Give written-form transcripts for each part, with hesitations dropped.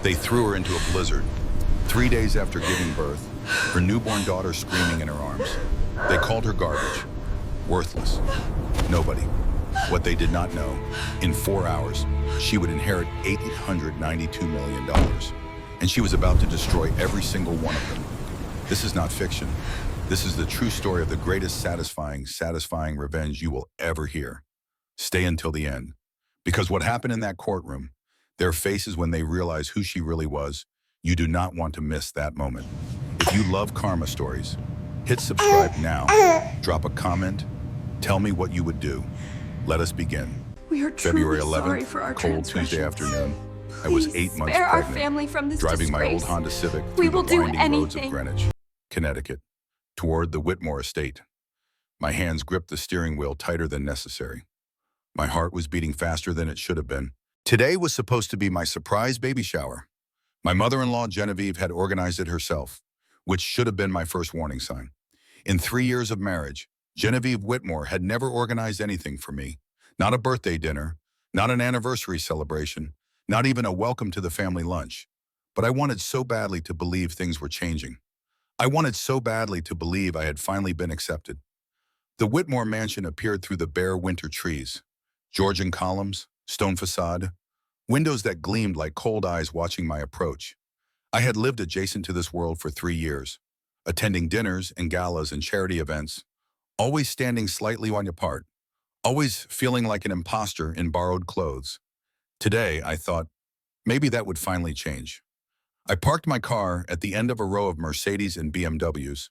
They threw her into a blizzard. 3 days after giving birth, her newborn daughter screaming in her arms. They called her garbage, worthless, nobody. What they did not know, in 4 hours, she would inherit $892 million, and she was about to destroy every single one of them. This is not fiction. This is the true story of the greatest satisfying revenge you will ever hear. Stay until the end. Because what happened in that courtroom, their faces when they realized who she really was, you do not want to miss that moment. If you love karma stories, hit subscribe now, drop a comment, tell me what you would do. Let us begin. We are February truly sorry 11th, for our cold Tuesday transgressions. afternoon. I was Please 8 months spare our pregnant, family from this driving my old disgrace. Honda Civic We through will the do winding roads of anything. Greenwich, Connecticut, toward the Whitmore estate. My hands gripped the steering wheel tighter than necessary. My heart was beating faster than it should have been. Today was supposed to be my surprise baby shower. My mother-in-law, Genevieve, had organized it herself, which should have been my first warning sign. In 3 years of marriage, Genevieve Whitmore had never organized anything for me. Not a birthday dinner, not an anniversary celebration, not even a welcome to the family lunch. But I wanted so badly to believe things were changing. I wanted so badly to believe I had finally been accepted. The Whitmore mansion appeared through the bare winter trees. Georgian columns, stone facade, windows that gleamed like cold eyes watching my approach. I had lived adjacent to this world for 3 years, attending dinners and galas and charity events, always standing slightly one apart, always feeling like an imposter in borrowed clothes. Today, I thought, maybe that would finally change. I parked my car at the end of a row of Mercedes and BMWs.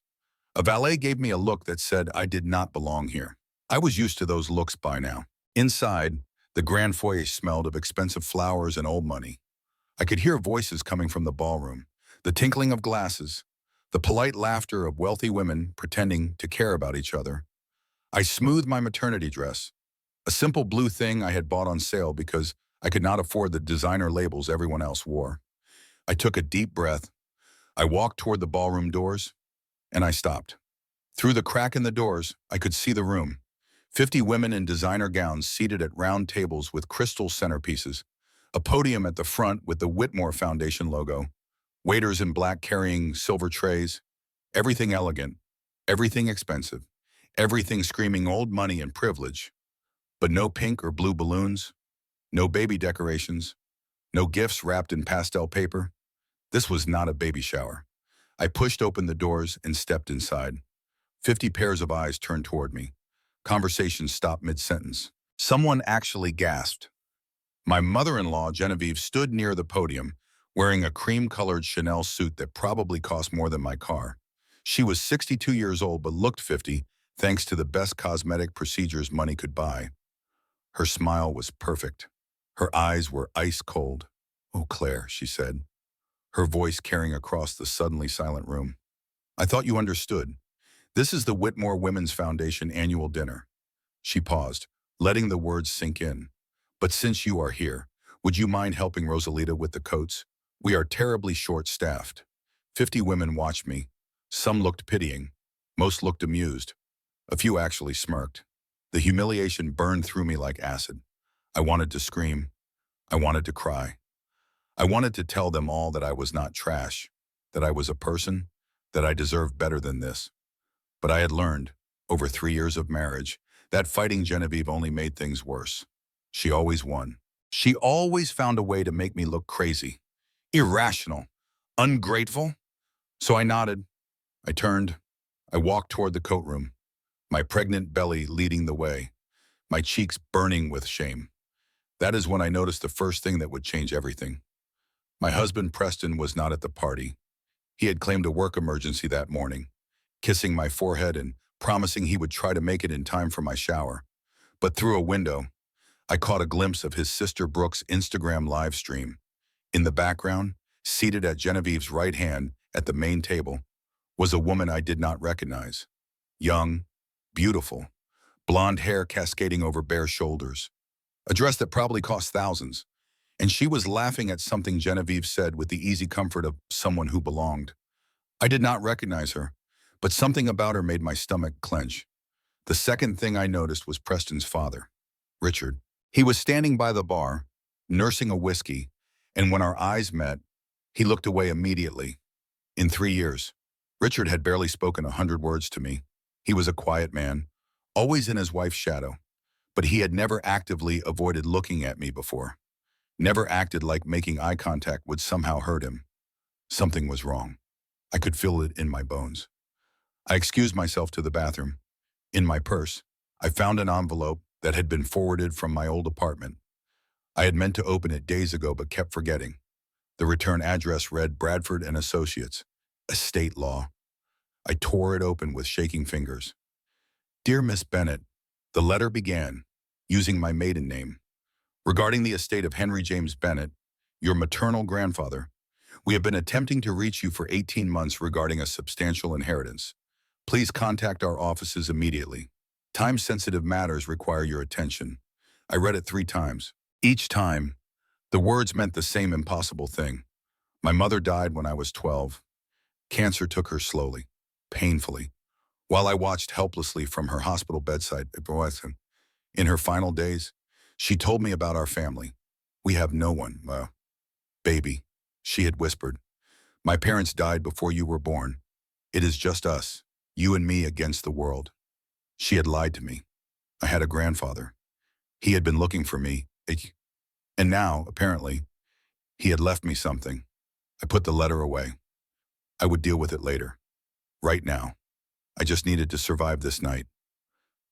A valet gave me a look that said I did not belong here. I was used to those looks by now. Inside, the grand foyer smelled of expensive flowers and old money. I could hear voices coming from the ballroom, the tinkling of glasses, the polite laughter of wealthy women pretending to care about each other. I smoothed my maternity dress, a simple blue thing I had bought on sale because I could not afford the designer labels everyone else wore. I took a deep breath. I walked toward the ballroom doors, and I stopped. Through the crack in the doors, I could see the room. 50 women in designer gowns seated at round tables with crystal centerpieces, a podium at the front with the Whitmore Foundation logo, waiters in black carrying silver trays, everything elegant, everything expensive, everything screaming old money and privilege, but no pink or blue balloons, no baby decorations, no gifts wrapped in pastel paper. This was not a baby shower. I pushed open the doors and stepped inside. 50 pairs of eyes turned toward me. Conversations stopped mid-sentence. Someone actually gasped. My mother-in-law, Genevieve, stood near the podium, wearing a cream-colored Chanel suit that probably cost more than my car. She was 62 years old but looked 50, thanks to the best cosmetic procedures money could buy. Her smile was perfect. Her eyes were ice cold. "Oh, Claire," she said, her voice carrying across the suddenly silent room. "I thought you understood. This is the Whitmore Women's Foundation annual dinner." She paused, letting the words sink in. "But since you are here, would you mind helping Rosalita with the coats? We are terribly short-staffed." 50 women watched me. Some looked pitying. Most looked amused. A few actually smirked. The humiliation burned through me like acid. I wanted to scream. I wanted to cry. I wanted to tell them all that I was not trash, that I was a person, that I deserved better than this. But I had learned, over 3 years of marriage, that fighting Genevieve only made things worse. She always won. She always found a way to make me look crazy, irrational, ungrateful. So I nodded. I turned. I walked toward the coat room, my pregnant belly leading the way, my cheeks burning with shame. That is when I noticed the first thing that would change everything. My husband, Preston, was not at the party. He had claimed a work emergency that morning, kissing my forehead and promising he would try to make it in time for my shower. But through a window, I caught a glimpse of his sister Brooke's Instagram live stream. In the background, seated at Genevieve's right hand at the main table, was a woman I did not recognize. Young, beautiful, blonde hair cascading over bare shoulders, a dress that probably cost thousands, and she was laughing at something Genevieve said with the easy comfort of someone who belonged. I did not recognize her, but something about her made my stomach clench. The second thing I noticed was Preston's father, Richard. He was standing by the bar, nursing a whiskey, and when our eyes met, He looked away immediately. In 3 years, Richard had barely spoken 100 words to me. He was a quiet man, always in his wife's shadow, but he had never actively avoided looking at me before. Never acted like making eye contact would somehow hurt him. Something was wrong. I could feel it in my bones. I excused myself to the bathroom. In my purse, I found an envelope that had been forwarded from my old apartment. I had meant to open it days ago but kept forgetting. The return address read Bradford and Associates, Estate Law. I tore it open with shaking fingers. Dear Miss Bennett, the letter began, using my maiden name. Regarding the estate of Henry James Bennett, your maternal grandfather, we have been attempting to reach you for 18 months regarding a substantial inheritance. Please contact our offices immediately. Time-sensitive matters require your attention. I read it 3 times. Each time, the words meant the same impossible thing. My mother died when I was 12. Cancer took her slowly, painfully, while I watched helplessly from her hospital bedside. In her final days, she told me about our family. We have no one, baby, she had whispered. My parents died before you were born. It is just us, you and me against the world. She had lied to me. I had a grandfather. He had been looking for me, and now, apparently, he had left me something. I put the letter away. I would deal with it later. Right now, I just needed to survive this night.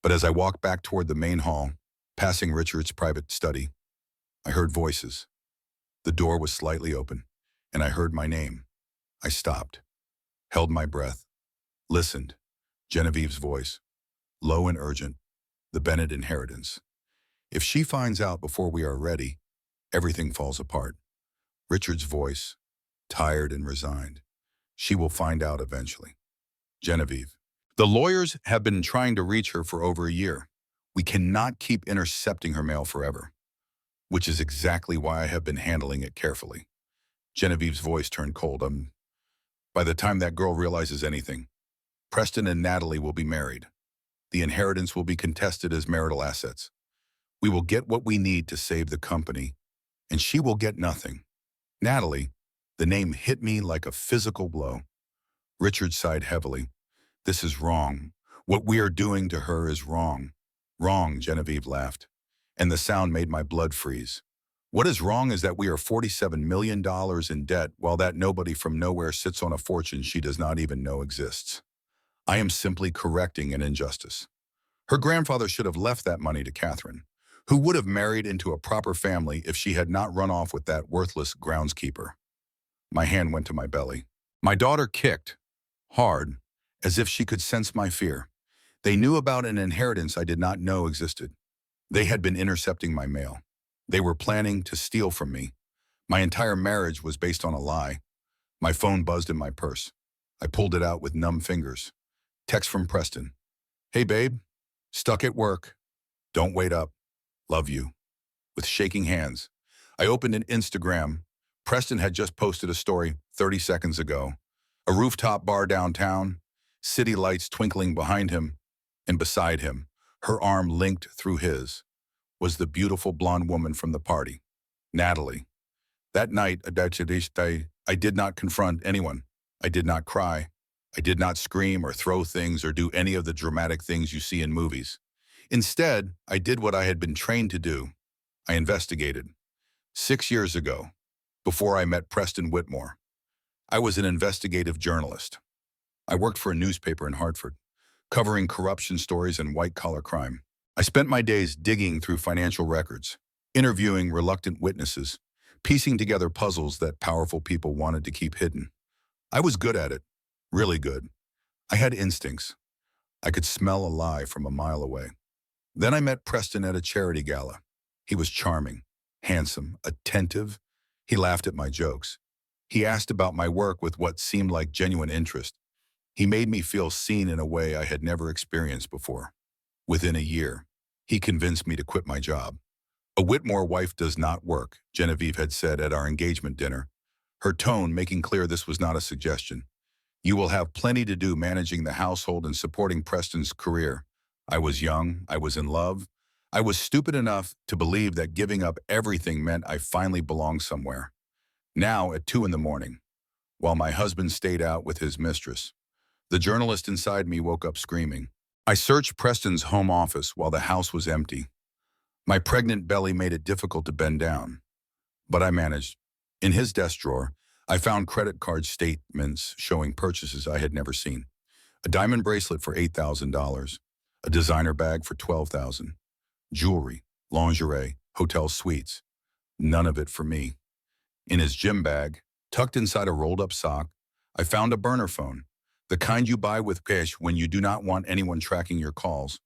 But as I walked back toward the main hall, passing Richard's private study, I heard voices. The door was slightly open, and I heard my name. I stopped, held my breath, listened. Genevieve's voice, low and urgent, the Bennett inheritance. If she finds out before we are ready, everything falls apart. Richard's voice, tired and resigned. She will find out eventually. Genevieve. The lawyers have been trying to reach her for over a year. We cannot keep intercepting her mail forever, which is exactly why I have been handling it carefully. Genevieve's voice turned cold. By the time that girl realizes anything, Preston and Natalie will be married. The inheritance will be contested as marital assets. We will get what we need to save the company, and she will get nothing. Natalie, the name hit me like a physical blow. Richard sighed heavily. This is wrong. What we are doing to her is wrong. Wrong, Genevieve laughed, and the sound made my blood freeze. What is wrong is that we are $47 million in debt while that nobody from nowhere sits on a fortune she does not even know exists. I am simply correcting an injustice. Her grandfather should have left that money to Catherine, who would have married into a proper family if she had not run off with that worthless groundskeeper. My hand went to my belly. My daughter kicked, hard, as if she could sense my fear. They knew about an inheritance I did not know existed. They had been intercepting my mail. They were planning to steal from me. My entire marriage was based on a lie. My phone buzzed in my purse. I pulled it out with numb fingers. Text from Preston. Hey, babe. Stuck at work. Don't wait up. Love you. With shaking hands, I opened an Instagram. Preston had just posted a story 30 seconds ago. A rooftop bar downtown, city lights twinkling behind him, and beside him, her arm linked through his, was the beautiful blonde woman from the party, Natalie. That night, I did not confront anyone. I did not cry. I did not scream or throw things or do any of the dramatic things you see in movies. Instead, I did what I had been trained to do. I investigated. 6 years ago, before I met Preston Whitmore, I was an investigative journalist. I worked for a newspaper in Hartford, covering corruption stories and white-collar crime. I spent my days digging through financial records, interviewing reluctant witnesses, piecing together puzzles that powerful people wanted to keep hidden. I was good at it, really good. I had instincts. I could smell a lie from a mile away. Then I met Preston at a charity gala. He was charming, handsome, attentive. He laughed at my jokes. He asked about my work with what seemed like genuine interest. He made me feel seen in a way I had never experienced before. Within a year, he convinced me to quit my job. A Whitmore wife does not work, Genevieve had said at our engagement dinner, her tone making clear this was not a suggestion. You will have plenty to do managing the household and supporting Preston's career. I was young, I was in love. I was stupid enough to believe that giving up everything meant I finally belonged somewhere. Now at 2 in the morning, while my husband stayed out with his mistress. The journalist inside me woke up screaming. I searched Preston's home office while the house was empty. My pregnant belly made it difficult to bend down, but I managed. In his desk drawer, I found credit card statements showing purchases I had never seen. A diamond bracelet for $8,000, a designer bag for $12,000, jewelry, lingerie, hotel suites. None of it for me. In his gym bag, tucked inside a rolled-up sock, I found a burner phone, the kind you buy with cash when you do not want anyone tracking your calls.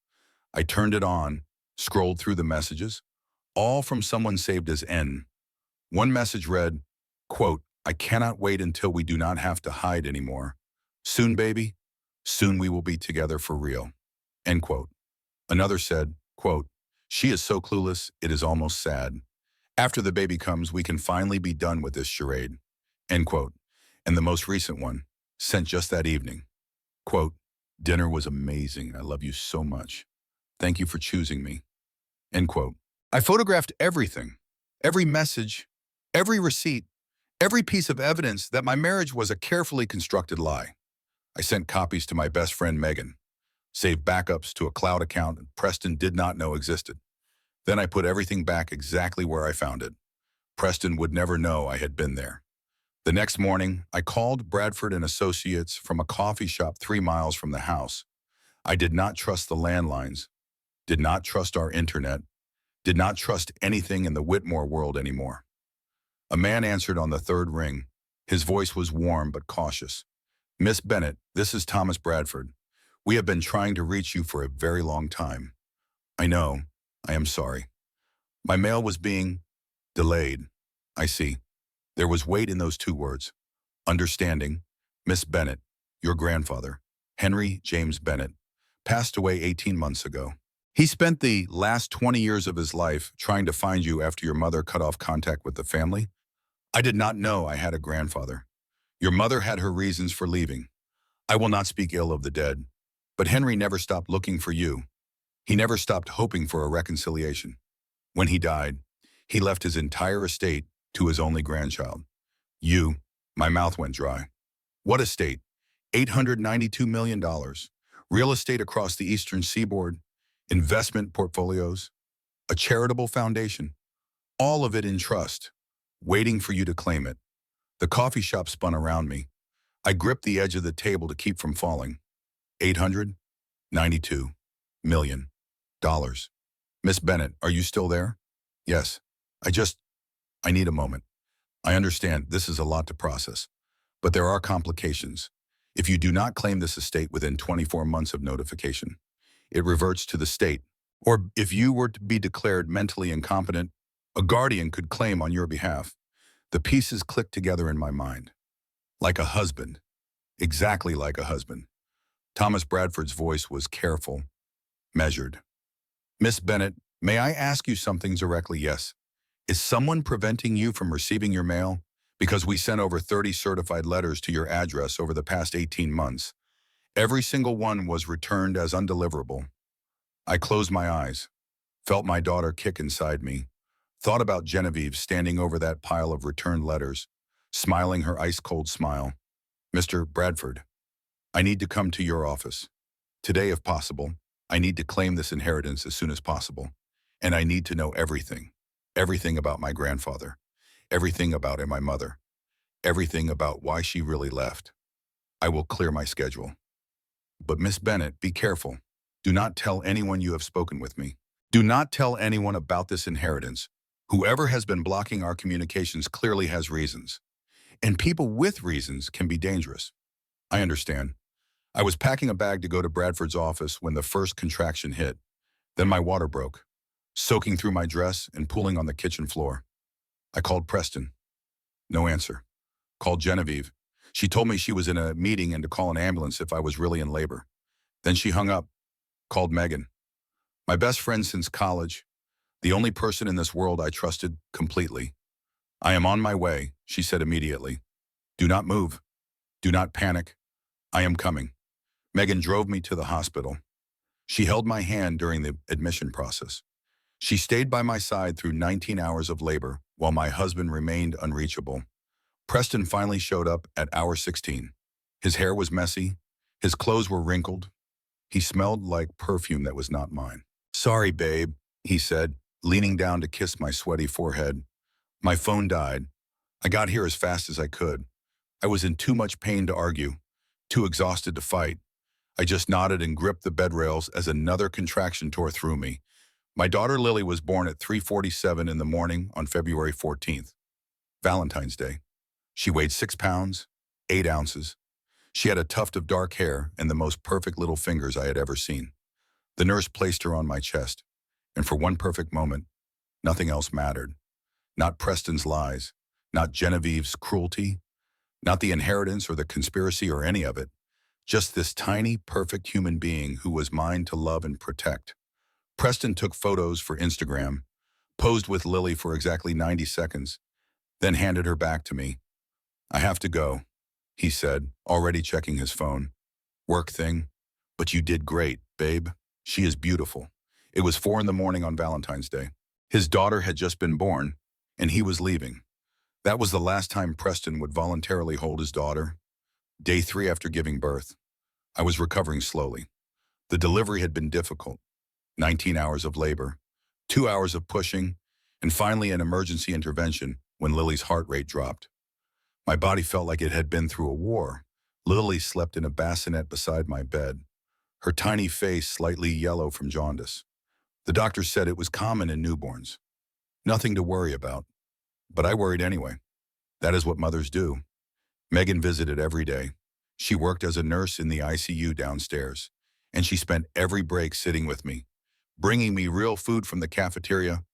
I turned it on, scrolled through the messages, all from someone saved as N. One message read, quote, I cannot wait until we do not have to hide anymore. Soon, baby. Soon we will be together for real. End quote. Another said, quote, she is so clueless, it is almost sad. After the baby comes, we can finally be done with this charade. End quote. And the most recent one, sent just that evening. Quote, dinner was amazing. I love you so much. Thank you for choosing me. End quote. I photographed everything, every message, every receipt, every piece of evidence that my marriage was a carefully constructed lie. I sent copies to my best friend Megan, saved backups to a cloud account Preston did not know existed. Then I put everything back exactly where I found it. Preston would never know I had been there. The next morning, I called Bradford and Associates from a coffee shop 3 miles from the house. I did not trust the landlines, did not trust our internet, did not trust anything in the Whitmore world anymore. A man answered on the third ring. His voice was warm but cautious. Miss Bennett, this is Thomas Bradford. We have been trying to reach you for a very long time. I know. I am sorry. My mail was being delayed. I see. There was weight in those 2 words. Understanding. Miss Bennett, your grandfather, Henry James Bennett, passed away 18 months ago. He spent the last 20 years of his life trying to find you after your mother cut off contact with the family. I did not know I had a grandfather. Your mother had her reasons for leaving. I will not speak ill of the dead, but Henry never stopped looking for you. He never stopped hoping for a reconciliation. When he died, he left his entire estate to his only grandchild. You. My mouth went dry. What estate? $892 million. Real estate across the eastern seaboard, investment portfolios, a charitable foundation, all of it in trust, waiting for you to claim it. The coffee shop spun around me. I gripped the edge of the table to keep from falling. $892 million. Miss Bennett, are you still there? Yes. I need a moment. I understand this is a lot to process, but there are complications. If you do not claim this estate within 24 months of notification, it reverts to the state. Or if you were to be declared mentally incompetent, a guardian could claim on your behalf. The pieces clicked together in my mind. Like a husband. Exactly like a husband. Thomas Bradford's voice was careful, measured. Miss Bennett, may I ask you something directly? Yes. Is someone preventing you from receiving your mail? Because we sent over 30 certified letters to your address over the past 18 months. Every single one was returned as undeliverable. I closed my eyes, felt my daughter kick inside me, thought about Genevieve standing over that pile of returned letters, smiling her ice-cold smile. Mr. Bradford, I need to come to your office. Today, if possible. I need to claim this inheritance as soon as possible. And I need to know everything. Everything about my grandfather. Everything about my mother. Everything about why she really left. I will clear my schedule. But Miss Bennett, be careful. Do not tell anyone you have spoken with me. Do not tell anyone about this inheritance. Whoever has been blocking our communications clearly has reasons. And people with reasons can be dangerous. I understand. I was packing a bag to go to Bradford's office when the first contraction hit. Then my water broke, soaking through my dress and pooling on the kitchen floor. I called Preston. No answer. Called Genevieve. She told me she was in a meeting and to call an ambulance if I was really in labor. Then she hung up. Called Megan. My best friend since college. The only person in this world I trusted completely. I am on my way, she said immediately. Do not move. Do not panic. I am coming. Megan drove me to the hospital. She held my hand during the admission process. She stayed by my side through 19 hours of labor while my husband remained unreachable. Preston finally showed up at hour 16. His hair was messy. His clothes were wrinkled. He smelled like perfume that was not mine. "Sorry, babe," he said, leaning down to kiss my sweaty forehead. "My phone died. I got here as fast as I could. I was in too much pain to argue, too exhausted to fight. I just nodded and gripped the bed rails as another contraction tore through me. My daughter Lily was born at 3:47 in the morning on February 14th, Valentine's Day. She weighed 6 pounds, 8 ounces. She had a tuft of dark hair and the most perfect little fingers I had ever seen. The nurse placed her on my chest, and for one perfect moment, nothing else mattered. Not Preston's lies, not Genevieve's cruelty, not the inheritance or the conspiracy or any of it. Just this tiny, perfect human being who was mine to love and protect. Preston took photos for Instagram, posed with Lily for exactly 90 seconds, then handed her back to me. "I have to go," he said, already checking his phone. "Work thing? But you did great, babe. She is beautiful." It was 4 in the morning on Valentine's Day. His daughter had just been born, and he was leaving. That was the last time Preston would voluntarily hold his daughter. Day 3 after giving birth. I was recovering slowly. The delivery had been difficult. 19 hours of labor, 2 hours of pushing, and finally an emergency intervention when Lily's heart rate dropped. My body felt like it had been through a war. Lily slept in a bassinet beside my bed, her tiny face slightly yellow from jaundice. The doctor said it was common in newborns. Nothing to worry about. But I worried anyway. That is what mothers do. Megan visited every day. She worked as a nurse in the ICU downstairs, and she spent every break sitting with me, bringing me real food from the cafeteria,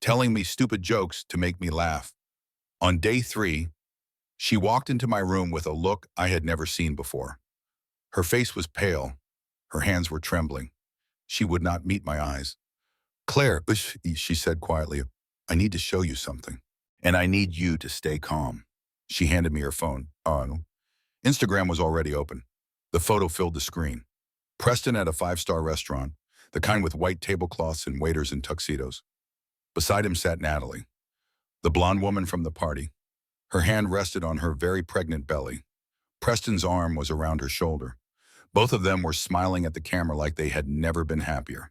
telling me stupid jokes to make me laugh. On day 3, she walked into my room with a look I had never seen before. Her face was pale. Her hands were trembling. She would not meet my eyes. "Claire," she said quietly, "I need to show you something. And I need you to stay calm." She handed me her phone. Instagram was already open. The photo filled the screen. Preston at a 5-star restaurant, the kind with white tablecloths and waiters in tuxedos. Beside him sat Natalie, the blonde woman from the party. Her hand rested on her very pregnant belly. Preston's arm was around her shoulder. Both of them were smiling at the camera like they had never been happier.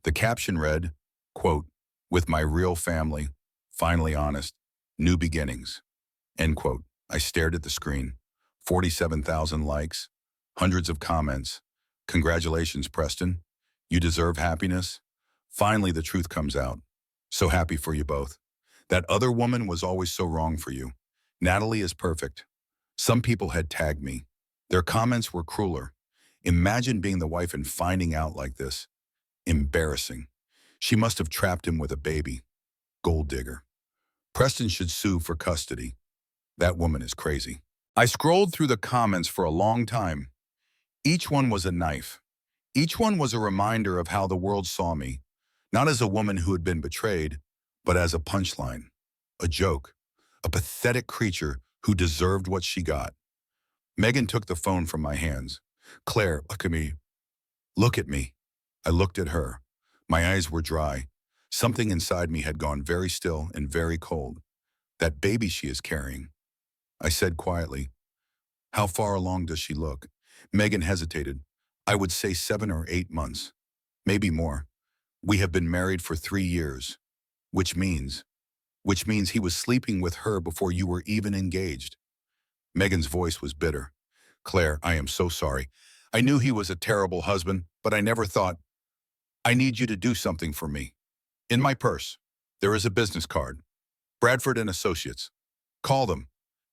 The caption read, quote, "With my real family, finally honest, new beginnings," end quote. I stared at the screen. 47,000 likes, hundreds of comments. "Congratulations, Preston. You deserve happiness." Finally, the truth comes out. "So happy for you both. That other woman was always so wrong for you. Natalie is perfect." Some people had tagged me. Their comments were crueler. "Imagine being the wife and finding out like this. Embarrassing. She must have trapped him with a baby. Gold digger. Preston should sue for custody. That woman is crazy." I scrolled through the comments for a long time. Each one was a knife. Each one was a reminder of how the world saw me, not as a woman who had been betrayed, but as a punchline, a joke, a pathetic creature who deserved what she got. Megan took the phone from my hands. "Claire, look at me. Look at me." I looked at her. My eyes were dry. Something inside me had gone very still and very cold. "That baby she is carrying." I said quietly, "How far along does she look?" Megan hesitated. "I would say 7 or 8 months. Maybe more. We have been married for 3 years. Which means he was sleeping with her before you were even engaged." Megan's voice was bitter. "Claire, I am so sorry. I knew he was a terrible husband, but I never thought. I need you to do something for me. In my purse, there is a business card. Bradford and Associates. Call them.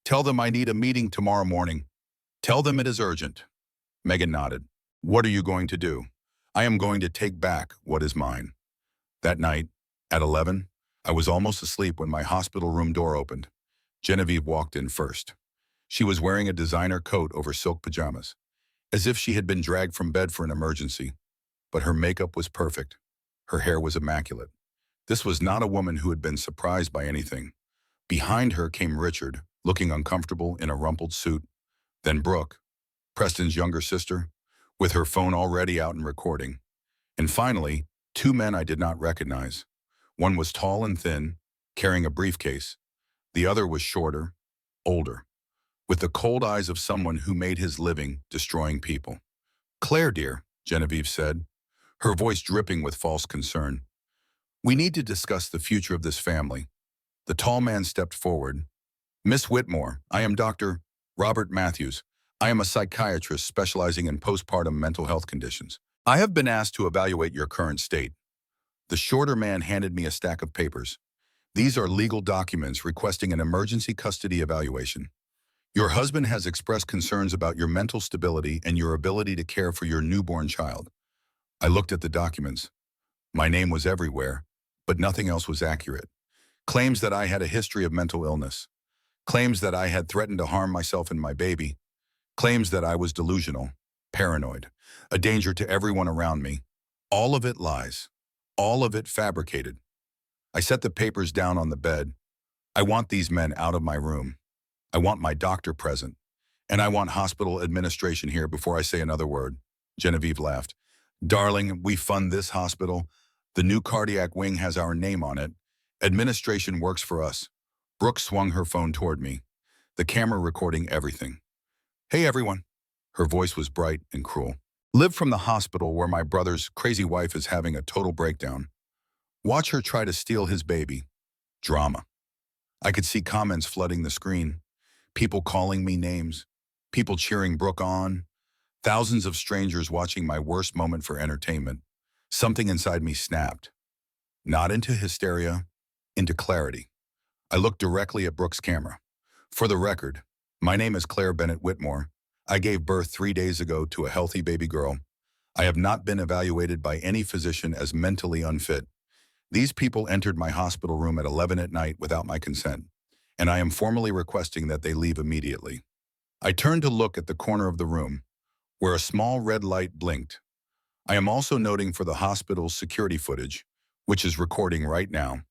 Tell them I need a meeting tomorrow morning. Tell them it is urgent." Megan nodded. "What are you going to do?" "I am going to take back what is mine." That night, at 11, I was almost asleep when my hospital room door opened. Genevieve walked in first. She was wearing a designer coat over silk pajamas, as if she had been dragged from bed for an emergency. But her makeup was perfect. Her hair was immaculate. This was not a woman who had been surprised by anything. Behind her came Richard, looking uncomfortable in a rumpled suit. Then Brooke, Preston's younger sister, with her phone already out and recording. And finally, 2 men I did not recognize. One was tall and thin, carrying a briefcase. The other was shorter, older, with the cold eyes of someone who made his living destroying people. "Claire, dear," Genevieve said, her voice dripping with false concern. "We need to discuss the future of this family." The tall man stepped forward. "Miss Whitmore, I am Dr. Robert Matthews. I am a psychiatrist specializing in postpartum mental health conditions. I have been asked to evaluate your current state." The shorter man handed me a stack of papers. "These are legal documents requesting an emergency custody evaluation. Your husband has expressed concerns about your mental stability and your ability to care for your newborn child." I looked at the documents. My name was everywhere, but nothing else was accurate. Claims that I had a history of mental illness. Claims that I had threatened to harm myself and my baby. Claims that I was delusional, paranoid, a danger to everyone around me. All of it lies. All of it fabricated. I set the papers down on the bed. "I want these men out of my room. I want my doctor present. And I want hospital administration here before I say another word." Genevieve laughed. "Darling, we fund this hospital. The new cardiac wing has our name on it. Administration works for us." Brooke swung her phone toward me, the camera recording everything. "Hey, everyone." Her voice was bright and cruel. "Live from the hospital where my brother's crazy wife is having a total breakdown. Watch her try to steal his baby. Drama." I could see comments flooding the screen. People calling me names. People cheering Brooke on. Thousands of strangers watching my worst moment for entertainment. Something inside me snapped. Not into hysteria, into clarity. I looked directly at Brooke's camera. "For the record, my name is Claire Bennett Whitmore. I gave birth 3 days ago to a healthy baby girl. I have not been evaluated by any physician as mentally unfit. These people entered my hospital room at 11 at night without my consent, and I am formally requesting that they leave immediately." I turned to look at the corner of the room, where a small red light blinked. I am also noting for the hospital's security footage, which is recording right now,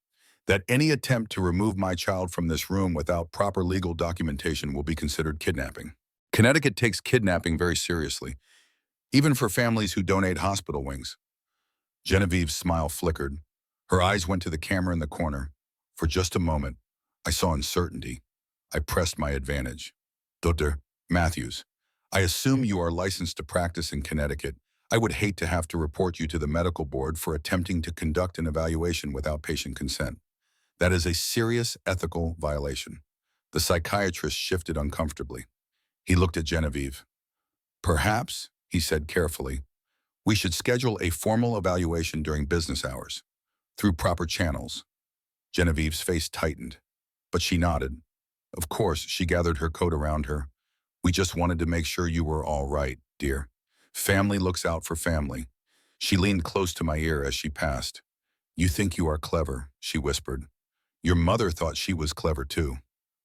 that any attempt to remove my child from this room without proper legal documentation will be considered kidnapping. Connecticut takes kidnapping very seriously, even for families who donate hospital wings. Genevieve's smile flickered. Her eyes went to the camera in the corner. For just a moment, I saw uncertainty. I pressed my advantage. "Dr. Matthews, I assume you are licensed to practice in Connecticut. I would hate to have to report you to the medical board for attempting to conduct an evaluation without patient consent. That is a serious ethical violation." The psychiatrist shifted uncomfortably. He looked at Genevieve. "Perhaps," he said carefully, "we should schedule a formal evaluation during business hours, through proper channels." Genevieve's face tightened, but she nodded. "Of course," she gathered her coat around her. "We just wanted to make sure you were all right, dear. Family looks out for family." She leaned close to my ear as she passed. "You think you are clever," she whispered. "Your mother thought she was clever too.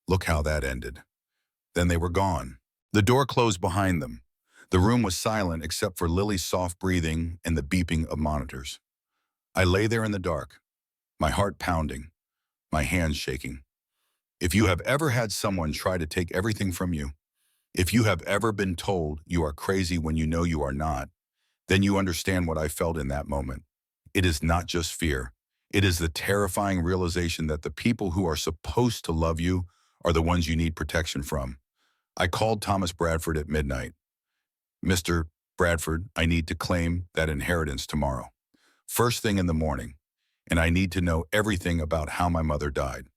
Look how that ended." Then they were gone. The door closed behind them. The room was silent except for Lily's soft breathing and the beeping of monitors. I lay there in the dark, my heart pounding, my hands shaking. If you have ever had someone try to take everything from you, if you have ever been told you are crazy when you know you are not, then you understand what I felt in that moment. It is not just fear. It is the terrifying realization that the people who are supposed to love you are the ones you need protection from. I called Thomas Bradford at midnight. "Mr. Bradford, I need to claim that inheritance tomorrow, first thing in the morning, and I need to know everything about how my mother died."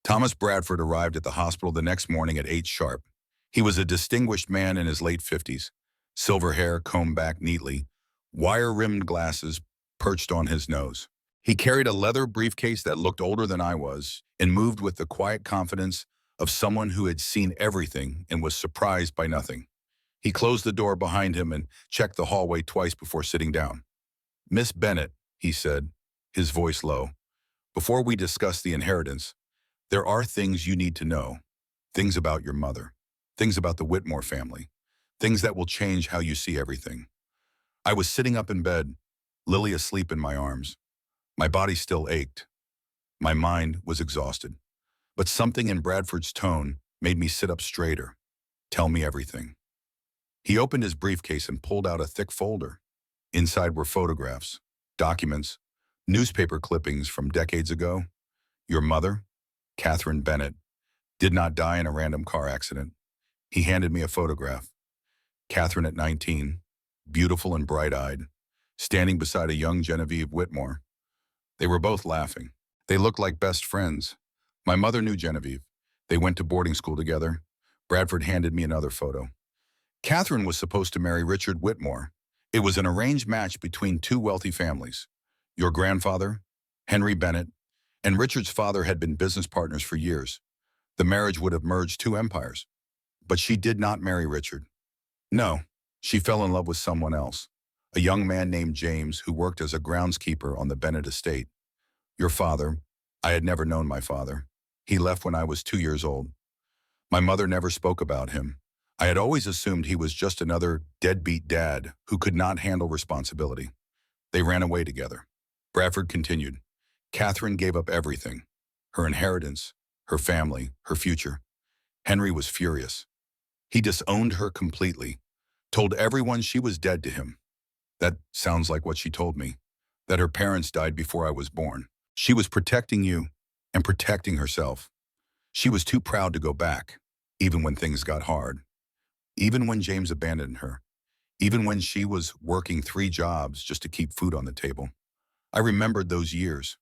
Thomas Bradford arrived at the hospital the next morning at 8 sharp. He was a distinguished man in his late 50s, silver hair combed back neatly, wire-rimmed glasses perched on his nose. He carried a leather briefcase that looked older than I was and moved with the quiet confidence of someone who had seen everything and was surprised by nothing. He closed the door behind him and checked the hallway twice before sitting down. "Miss Bennett," he said, his voice low, "before we discuss the inheritance, there are things you need to know. Things about your mother. Things about the Whitmore family. Things that will change how you see everything." I was sitting up in bed, Lily asleep in my arms. My body still ached. My mind was exhausted. But something in Bradford's tone made me sit up straighter. "Tell me everything." He opened his briefcase and pulled out a thick folder. Inside were photographs, documents, newspaper clippings from decades ago. Your mother, Catherine Bennett, Did not die in a random car accident. He handed me a photograph. Catherine at 19, beautiful and bright-eyed, standing beside a young Genevieve Whitmore. They were both laughing. They looked like best friends. My mother knew Genevieve. They went to boarding school together. Bradford handed me another photo. Catherine was supposed to marry Richard Whitmore. It was an arranged match between two wealthy families. Your grandfather, Henry Bennett, and Richard's father had been business partners for years. The marriage would have merged two empires. But she did not marry Richard. No, she fell in love with someone else, a young man named James who worked as a groundskeeper on the Bennett estate. Your father, I had never known my father. He left when I was 2 years old. My mother never spoke about him. I had always assumed he was just another deadbeat dad who could not handle responsibility. They ran away together. Bradford continued. Catherine gave up everything. Her inheritance, her family, her future. Henry was furious. He disowned her completely, told everyone she was dead to him. That sounds like what she told me, that her parents died before I was born. She was protecting you and protecting herself. She was too proud to go back, even when things got hard, even when James abandoned her, even when she was working 3 jobs just to keep food on the table. I remembered those years,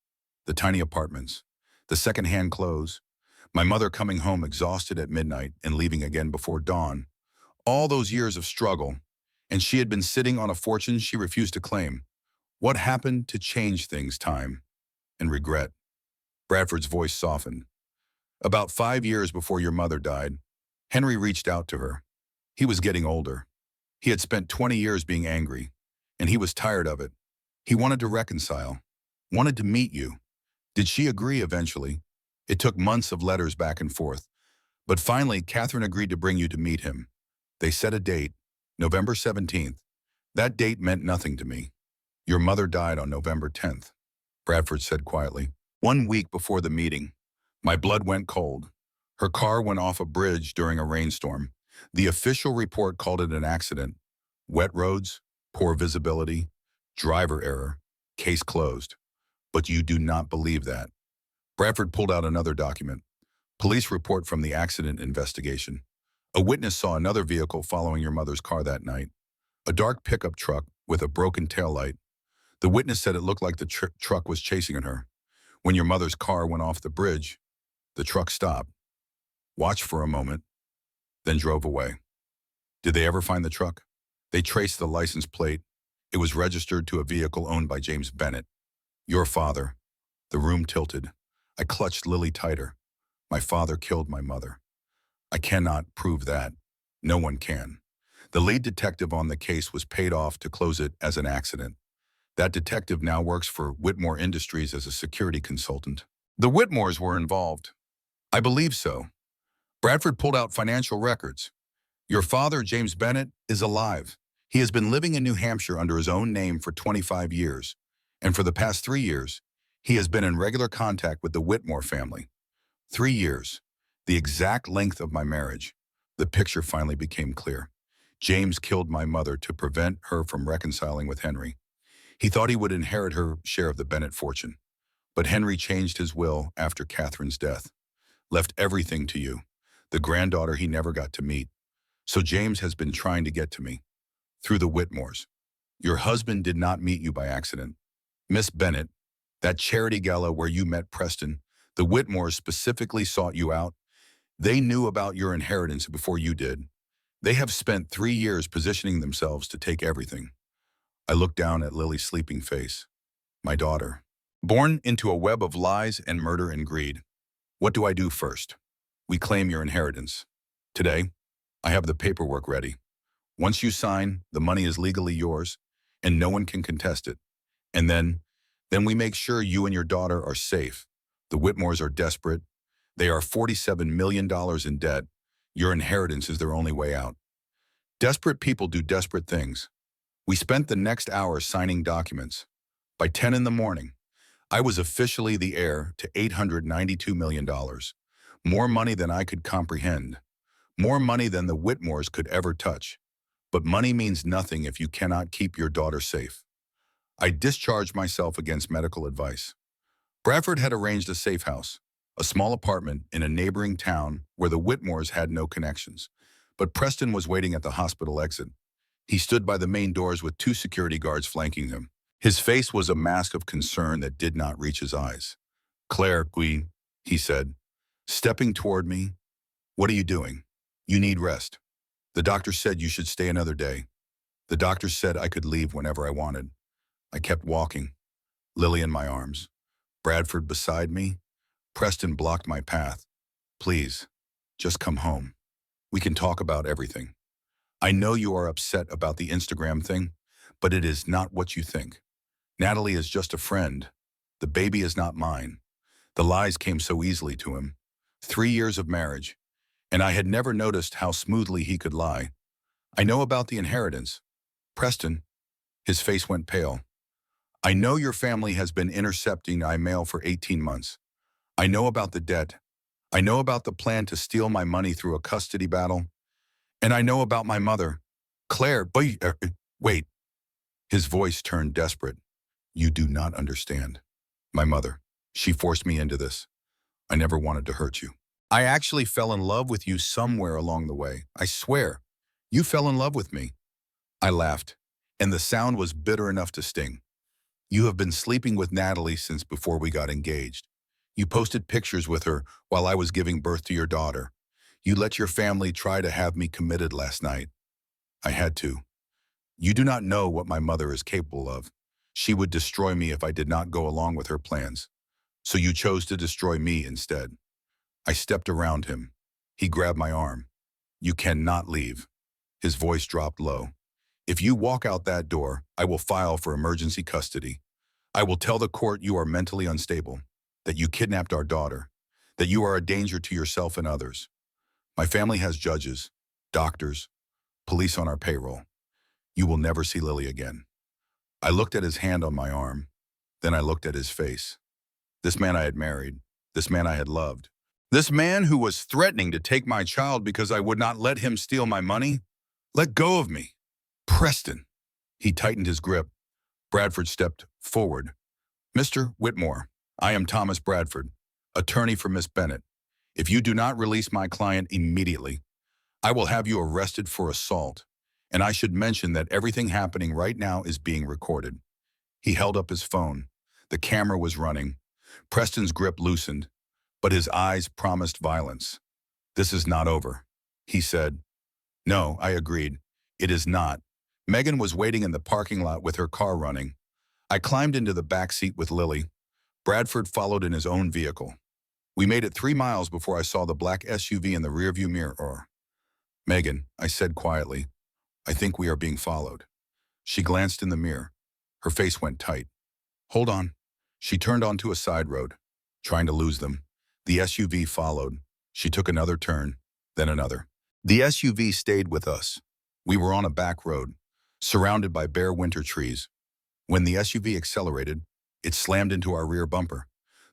the tiny apartments, the secondhand clothes, my mother coming home exhausted at midnight and leaving again before dawn. All those years of struggle, and she had been sitting on a fortune she refused to claim. What happened to change things? Time and regret. Bradford's voice softened. About 5 years before your mother died, Henry reached out to her. He was getting older. He had spent 20 years being angry, and he was tired of it. He wanted to reconcile, wanted to meet you. Did she agree eventually? It took months of letters back and forth, but finally Catherine agreed to bring you to meet him. They set a date, November 17th. That date meant nothing to me. Your mother died on November 10th, Bradford said quietly. 1 week before the meeting, my blood went cold. Her car went off a bridge during a rainstorm. The official report called it an accident. Wet roads, poor visibility, driver error, case closed. But you do not believe that. Bradford pulled out another document. Police report from the accident investigation. A witness saw another vehicle following your mother's car that night. A dark pickup truck with a broken taillight. The witness said it looked like the truck was chasing her. When your mother's car went off the bridge, the truck stopped, watched for a moment, then drove away. Did they ever find the truck? They traced the license plate. It was registered to a vehicle owned by James Bennett. Your father. The room tilted. I clutched Lily tighter. My father killed my mother. I cannot prove that. No one can. The lead detective on the case was paid off to close it as an accident. That detective now works for Whitmore Industries as a security consultant. The Whitmores were involved. I believe so. Bradford pulled out financial records. Your father, James Bennett, is alive. He has been living in New Hampshire under his own name for 25 years. And for the past 3 years, he has been in regular contact with the Whitmore family. 3 years, the exact length of my marriage. The picture finally became clear. James killed my mother to prevent her from reconciling with Henry. He thought he would inherit her share of the Bennett fortune. But Henry changed his will after Catherine's death, left everything to you, the granddaughter he never got to meet. So James has been trying to get to me, through the Whitmores. Your husband did not meet you by accident. Miss Bennett, that charity gala where you met Preston, the Whitmores specifically sought you out. They knew about your inheritance before you did. They have spent 3 years positioning themselves to take everything. I looked down at Lily's sleeping face. My daughter. Born into a web of lies and murder and greed. What do I do first? We claim your inheritance. Today, I have the paperwork ready. Once you sign, the money is legally yours, and no one can contest it. And then we make sure you and your daughter are safe. The Whitmores are desperate. They are $47 million in debt. Your inheritance is their only way out. Desperate people do desperate things. We spent the next hour signing documents. By 10 in the morning, I was officially the heir to $892 million. More money than I could comprehend. More money than the Whitmores could ever touch. But money means nothing if you cannot keep your daughter safe. I discharged myself against medical advice. Bradford had arranged a safe house. a small apartment in a neighboring town where the Whitmores had no connections. But Preston was waiting at the hospital exit. He stood by the main doors with two security guards flanking him. His face was a mask of concern that did not reach his eyes. "Claire, Queen," he said, stepping toward me. "What are you doing? You need rest. The doctor said you should stay another day. The doctor said I could leave whenever I wanted." I kept walking, Lily in my arms, Bradford beside me. Preston blocked my path. "Please, just come home. We can talk about everything. I know you are upset about the Instagram thing, but it is not what you think. Natalie is just a friend. The baby is not mine." The lies came so easily to him. 3 years of marriage, and I had never noticed how smoothly he could lie. "I know about the inheritance. Preston," his face went pale. "I know your family has been intercepting mail for 18 months. I know about the debt. I know about the plan to steal my money through a custody battle. And I know about my mother. Claire, wait." His voice turned desperate. "You do not understand. My mother, she forced me into this. I never wanted to hurt you. I actually fell in love with you somewhere along the way. I swear. You fell in love with me." I laughed, and the sound was bitter enough to sting. "You have been sleeping with Natalie since before we got engaged. You posted pictures with her while I was giving birth to your daughter. You let your family try to have me committed last night. I had to. You do not know what my mother is capable of. She would destroy me if I did not go along with her plans. So you chose to destroy me instead." I stepped around him. He grabbed my arm. "You cannot leave." His voice dropped low. "If you walk out that door, I will file for emergency custody. I will tell the court you are mentally unstable, that you kidnapped our daughter, that you are a danger to yourself and others. My family has judges, doctors, police on our payroll. You will never see Lily again." I looked at his hand on my arm. Then I looked at his face. This man I had married. This man I had loved. This man who was threatening to take my child because I would not let him steal my money. "Let go of me." "Preston." He tightened his grip. Bradford stepped forward. "Mr. Whitmore, I am Thomas Bradford, attorney for Miss Bennett. If you do not release my client immediately, I will have you arrested for assault. And I should mention that everything happening right now is being recorded." He held up his phone. The camera was running. Preston's grip loosened, but his eyes promised violence. "This is not over," he said. "No," I agreed. "It is not." Megan was waiting in the parking lot with her car running. I climbed into the back seat with Lily. Bradford followed in his own vehicle. We made it 3 miles before I saw the black SUV in the rearview mirror. "Megan," I said quietly, "I think we are being followed." She glanced in the mirror. Her face went tight. "Hold on." She turned onto a side road, trying to lose them. The SUV followed. She took another turn, then another. The SUV stayed with us. We were on a back road, surrounded by bare winter trees. When the SUV accelerated, it slammed into our rear bumper.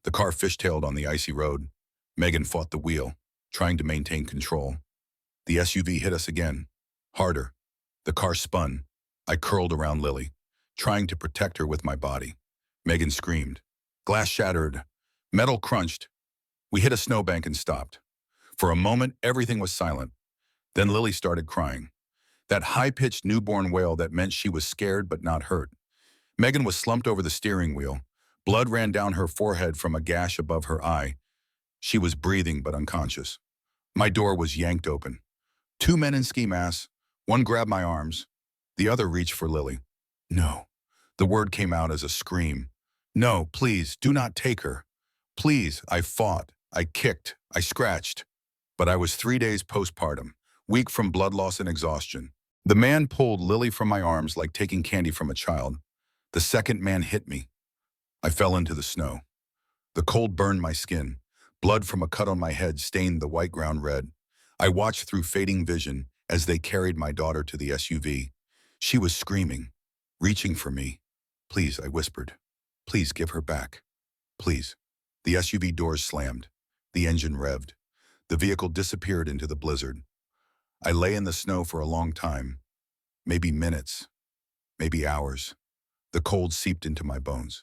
The car fishtailed on the icy road. Megan fought the wheel, trying to maintain control. The SUV hit us again, harder. The car spun. I curled around Lily, trying to protect her with my body. Megan screamed. Glass shattered. Metal crunched. We hit a snowbank and stopped. For a moment, everything was silent. Then Lily started crying. That high-pitched newborn wail that meant she was scared but not hurt. Megan was slumped over the steering wheel. Blood ran down her forehead from a gash above her eye. She was breathing but unconscious. My door was yanked open. 2 men in ski masks. One grabbed my arms. The other reached for Lily. "No." The word came out as a scream. "No, please, do not take her. Please." I fought. I kicked. I scratched. But I was 3 days postpartum, weak from blood loss and exhaustion. The man pulled Lily from my arms like taking candy from a child. The second man hit me. I fell into the snow. The cold burned my skin. Blood from a cut on my head stained the white ground red. I watched through fading vision as they carried my daughter to the SUV. She was screaming, reaching for me. "Please," I whispered. "Please give her back. Please." The SUV doors slammed. The engine revved. The vehicle disappeared into the blizzard. I lay in the snow for a long time. Maybe minutes. Maybe hours. The cold seeped into my bones.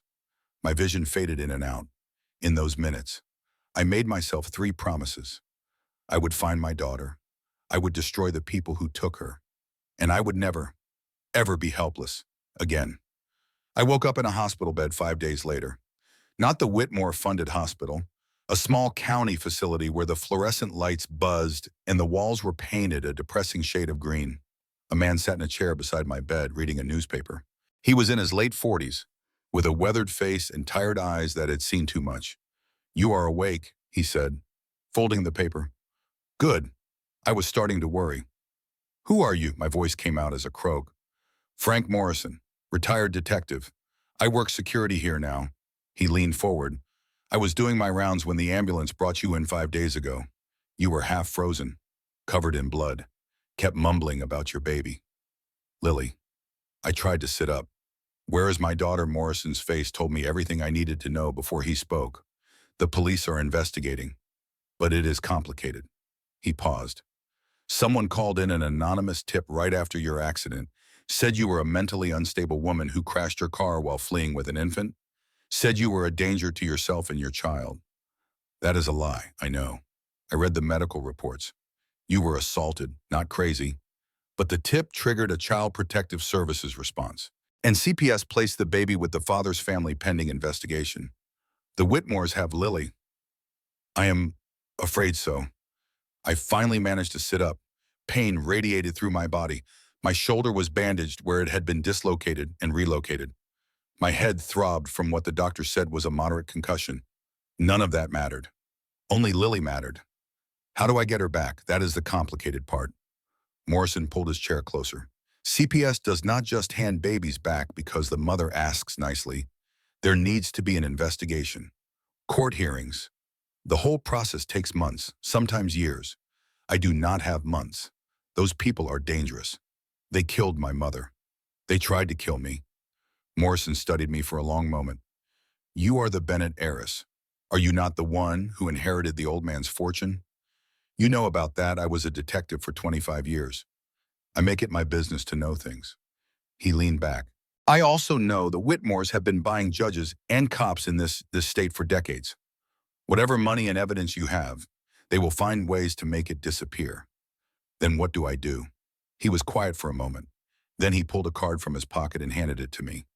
My vision faded in and out. In those minutes, I made myself 3 promises. I would find my daughter. I would destroy the people who took her. And I would never, ever be helpless again. I woke up in a hospital bed 5 days later. Not the Whitmore-funded hospital, a small county facility where the fluorescent lights buzzed and the walls were painted a depressing shade of green. A man sat in a chair beside my bed reading a newspaper. He was in his late 40s, with a weathered face and tired eyes that had seen too much. "You are awake," he said, folding the paper. "Good." I was starting to worry. "Who are you?" My voice came out as a croak. "Frank Morrison, retired detective. I work security here now." He leaned forward. "I was doing my rounds when the ambulance brought you in 5 days ago. You were half frozen, covered in blood, kept mumbling about your baby. Lily." I tried to sit up. "Where is my daughter?" Morrison's face told me everything I needed to know before he spoke. "The police are investigating, but it is complicated." He paused. "Someone called in an anonymous tip right after your accident, said you were a mentally unstable woman who crashed her car while fleeing with an infant, said you were a danger to yourself and your child." "That is a lie, I know. I read the medical reports. You were assaulted, not crazy. But the tip triggered a Child Protective Services response, and CPS placed the baby with the father's family pending investigation. The Whitmores have Lily." "I am afraid so." I finally managed to sit up. Pain radiated through my body. My shoulder was bandaged where it had been dislocated and relocated. My head throbbed from what the doctor said was a moderate concussion. None of that mattered. Only Lily mattered. How do I get her back? That is the complicated part. Morrison pulled his chair closer. CPS does not just hand babies back because the mother asks nicely. There needs to be an investigation. Court hearings. The whole process takes months, sometimes years. I do not have months. Those people are dangerous. They killed my mother. They tried to kill me. Morrison studied me for a long moment. "You are the Bennett heiress. Are you not the one who inherited the old man's fortune?" "You know about that. I was a detective for 25 years. I make it my business to know things." He leaned back. "I also know the Whitmores have been buying judges and cops in this state for decades. Whatever money and evidence you have, they will find ways to make it disappear." "Then what do I do?" He was quiet for a moment. Then he pulled a card from his pocket and handed it to me.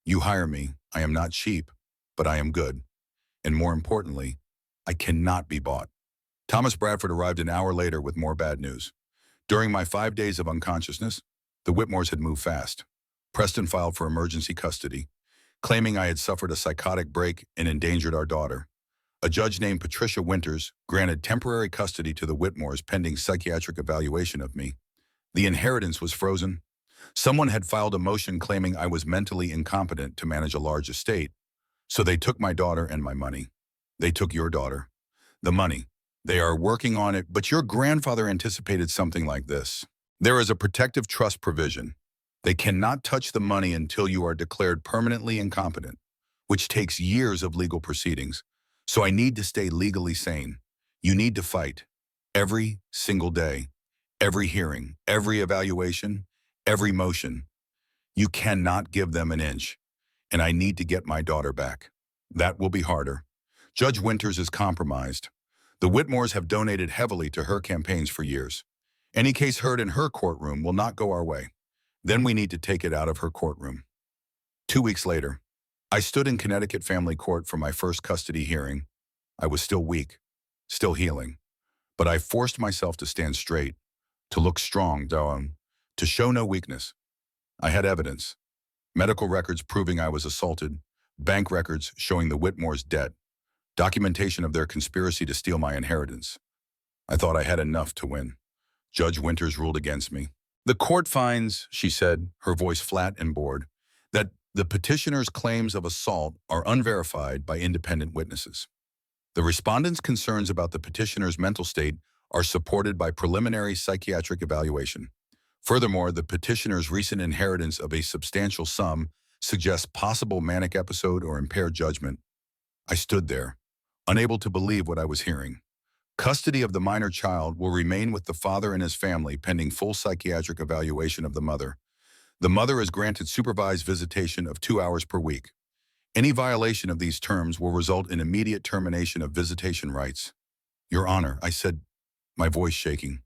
"You hire me. I am not cheap, but I am good. And more importantly, I cannot be bought." Thomas Bradford arrived an hour later with more bad news. During my 5 days of unconsciousness, the Whitmores had moved fast. Preston filed for emergency custody, claiming I had suffered a psychotic break and endangered our daughter. A judge named Patricia Winters granted temporary custody to the Whitmores pending psychiatric evaluation of me. The inheritance was frozen. Someone had filed a motion claiming I was mentally incompetent to manage a large estate, so they took my daughter and my money. They took your daughter. The money. They are working on it, but your grandfather anticipated something like this. There is a protective trust provision. They cannot touch the money until you are declared permanently incompetent, which takes years of legal proceedings. So I need to stay legally sane. You need to fight. Every single day. Every hearing. Every evaluation. Every motion. You cannot give them an inch. And I need to get my daughter back. That will be harder. Judge Winters is compromised. The Whitmores have donated heavily to her campaigns for years. Any case heard in her courtroom will not go our way. Then we need to take it out of her courtroom. 2 weeks later, I stood in Connecticut Family Court for my first custody hearing. I was still weak, still healing, but I forced myself to stand straight, to look strong, to show no weakness. I had evidence. Medical records proving I was assaulted, bank records showing the Whitmores' debt, documentation of their conspiracy to steal my inheritance. I thought I had enough to win. Judge Winters ruled against me. "The court finds," she said, her voice flat and bored, "that the petitioner's claims of assault are unverified by independent witnesses. The respondent's concerns about the petitioner's mental state are supported by preliminary psychiatric evaluation. Furthermore, the petitioner's recent inheritance of a substantial sum suggests possible manic episode or impaired judgment." I stood there, unable to believe what I was hearing. Custody of the minor child will remain with the father and his family pending full psychiatric evaluation of the mother. The mother is granted supervised visitation of 2 hours per week. Any violation of these terms will result in immediate termination of visitation rights. Your Honor, I said, my voice shaking.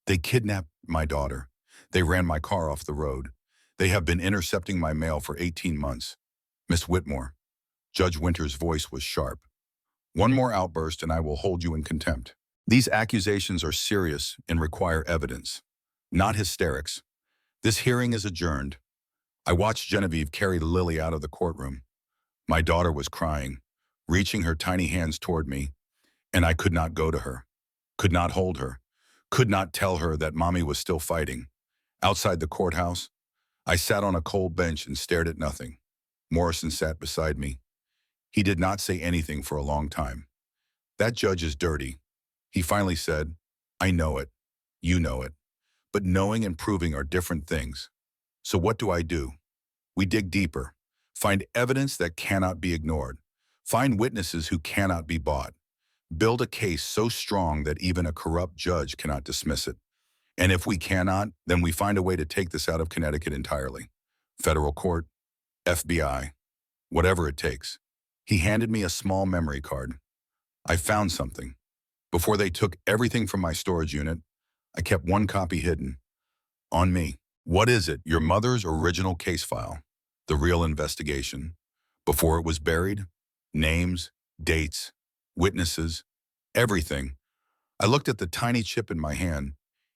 They kidnapped my daughter. They ran my car off the road. They have been intercepting my mail for 18 months. Miss Whitmore, Judge Winter's voice was sharp. One more outburst and I will hold you in contempt. These accusations are serious and require evidence, not hysterics. This hearing is adjourned. I watched Genevieve carry Lily out of the courtroom. My daughter was crying, reaching her tiny hands toward me, and I could not go to her, could not hold her, could not tell her that Mommy was still fighting. Outside the courthouse, I sat on a cold bench and stared at nothing. Morrison sat beside me. He did not say anything for a long time. That judge is dirty. He finally said, I know it. You know it. But knowing and proving are different things. So what do? We dig deeper. Find evidence that cannot be ignored. Find witnesses who cannot be bought. Build a case so strong that even a corrupt judge cannot dismiss it. And if we cannot, then we find a way to take this out of Connecticut entirely. Federal court, FBI, whatever it takes. He handed me a small memory card. I found something. Before they took everything from my storage unit, I kept one copy hidden. On me. What is it? Your mother's original case file. The real investigation. Before it was buried. Names, dates, witnesses, everything. I looked at the tiny chip in my hand.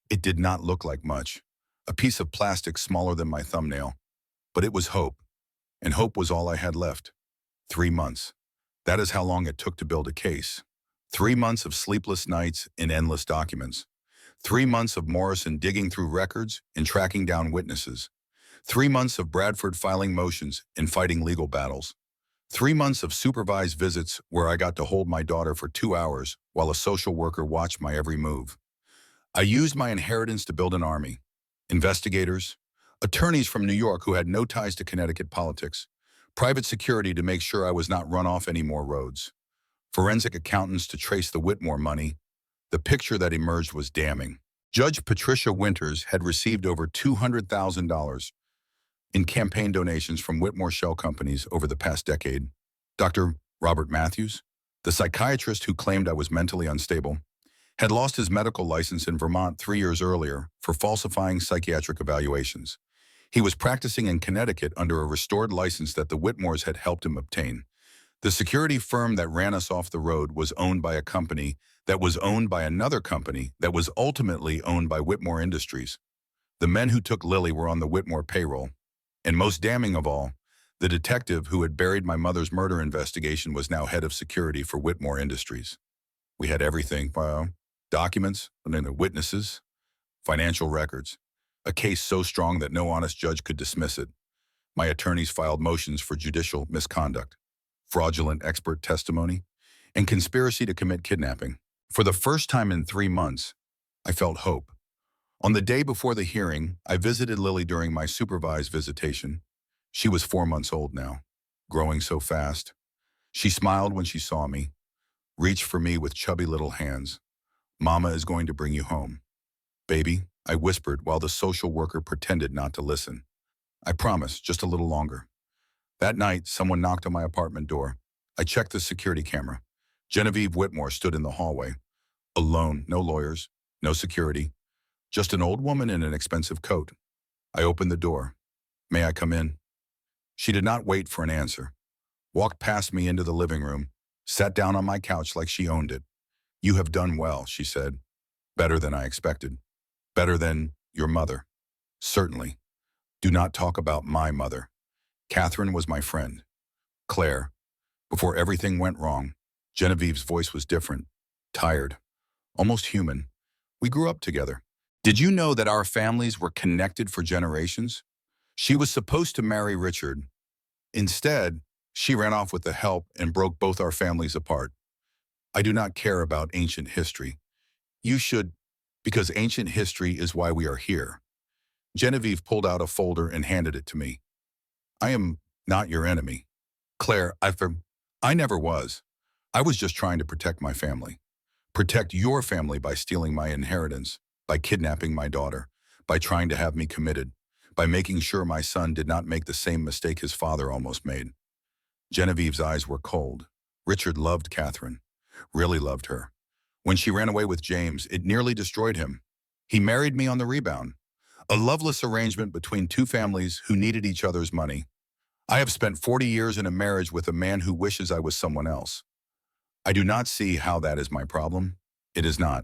It did not look like much. A piece of plastic smaller than my thumbnail. But it was hope. And hope was all I had left. 3 months. That is how long it took to build a case. 3 months of sleepless nights and endless documents. 3 months of Morrison digging through records and tracking down witnesses. 3 months of Bradford filing motions and fighting legal battles. 3 months of supervised visits where I got to hold my daughter for 2 hours while a social worker watched my every move. I used my inheritance to build an army. Investigators, attorneys from New York who had no ties to Connecticut politics, private security to make sure I was not run off any more roads, forensic accountants to trace the Whitmore money. The picture that emerged was damning. Judge Patricia Winters had received over $200,000 in campaign donations from Whitmore shell companies over the past decade. Dr. Robert Matthews, the psychiatrist who claimed I was mentally unstable, had lost his medical license in Vermont 3 years earlier for falsifying psychiatric evaluations. He was practicing in Connecticut under a restored license that the Whitmores had helped him obtain. The security firm that ran us off the road was owned by a company that was owned by another company that was ultimately owned by Whitmore Industries. The men who took Lily were on the Whitmore payroll. And most damning of all, the detective who had buried my mother's murder investigation was now head of security for Whitmore Industries. We had everything, documents, witnesses, financial records, a case so strong that no honest judge could dismiss it. My attorneys filed motions for judicial misconduct, fraudulent expert testimony, and conspiracy to commit kidnapping. For the first time in 3 months, I felt hope. On the day before the hearing, I visited Lily during my supervised visitation. She was 4 months old now, growing so fast. She smiled when she saw me, reached for me with chubby little hands. Mama is going to bring you home. Baby, I whispered while the social worker pretended not to listen. I promise, just a little longer. That night, someone knocked on my apartment door. I checked the security camera. Genevieve Whitmore stood in the hallway. Alone, no lawyers, no security. Just an old woman in an expensive coat. I opened the door. May I come in? She did not wait for an answer. Walked past me into the living room, sat down on my couch like she owned it. You have done well, she said. Better than I expected. Better than your mother. Certainly. Do not talk about my mother. Catherine was my friend. Claire. Before everything went wrong, Genevieve's voice was different, tired, almost human. We grew up together. Did you know that our families were connected for generations? She was supposed to marry Richard. Instead, she ran off with the help and broke both our families apart. I do not care about ancient history. You should, because ancient history is why we are here. Genevieve pulled out a folder and handed it to me. I am not your enemy. Claire, I never was. I was just trying to protect my family. Protect your family by stealing my inheritance, by kidnapping my daughter, by trying to have me committed, by making sure my son did not make the same mistake his father almost made. Genevieve's eyes were cold. Richard loved Catherine, really loved her. When she ran away with James, it nearly destroyed him. He married me on the rebound. A loveless arrangement between two families who needed each other's money. I have spent 40 years in a marriage with a man who wishes I was someone else. I do not see how that is my problem. It is not.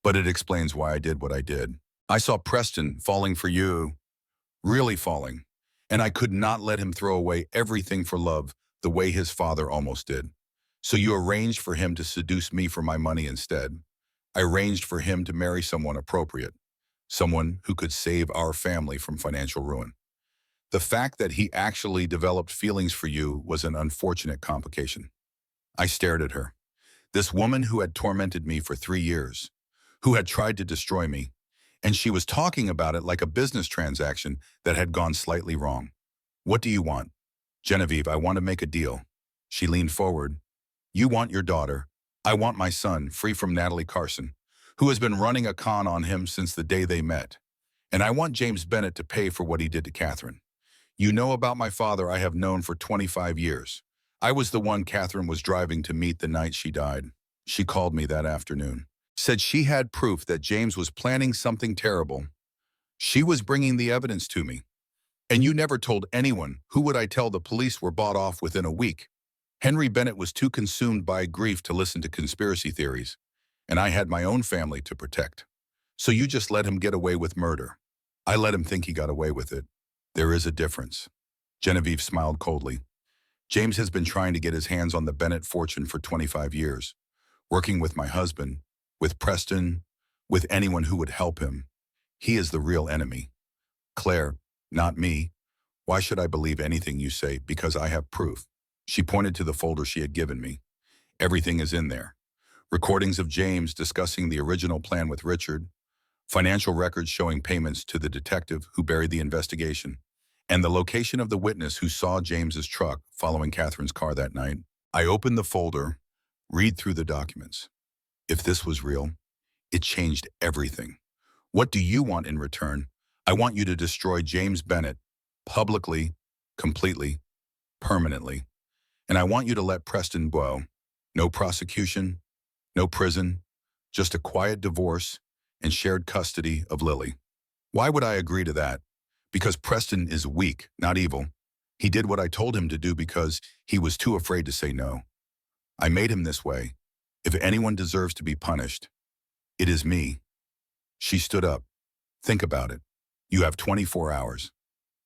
But it explains why I did what I did. I saw Preston falling for you, really falling, and I could not let him throw away everything for love the way his father almost did. So you arranged for him to seduce me for my money instead. I arranged for him to marry someone appropriate, someone who could save our family from financial ruin. The fact that he actually developed feelings for you was an unfortunate complication. I stared at her. This woman who had tormented me for 3 years, who had tried to destroy me, and she was talking about it like a business transaction that had gone slightly wrong. What do you want? Genevieve, I want to make a deal. She leaned forward. You want your daughter. I want my son, free from Natalie Carson, who has been running a con on him since the day they met. And I want James Bennett to pay for what he did to Catherine. You know about my father I have known for 25 years. I was the one Catherine was driving to meet the night she died. She called me that afternoon. Said she had proof that James was planning something terrible. She was bringing the evidence to me. And you never told anyone. Who would I tell? The police were bought off within a week. Henry Bennett was too consumed by grief to listen to conspiracy theories. And I had my own family to protect. So you just let him get away with murder. I let him think he got away with it. There is a difference. Genevieve smiled coldly. James has been trying to get his hands on the Bennett fortune for 25 years, working with my husband, with Preston, with anyone who would help him. He is the real enemy. Claire, not me. Why should I believe anything you say? Because I have proof. She pointed to the folder she had given me. Everything is in there. Recordings of James discussing the original plan with Richard, financial records showing payments to the detective who buried the investigation, and the location of the witness who saw James's truck following Catherine's car that night. I opened the folder, read through the documents. If this was real, it changed everything. What do you want in return? I want you to destroy James Bennett, publicly, completely, permanently. And I want you to let Preston go. No prosecution, no prison, just a quiet divorce and shared custody of Lily. Why would I agree to that? Because Preston is weak, not evil. He did what I told him to do because he was too afraid to say no. I made him this way. If anyone deserves to be punished, it is me. She stood up. Think about it. You have 24 hours.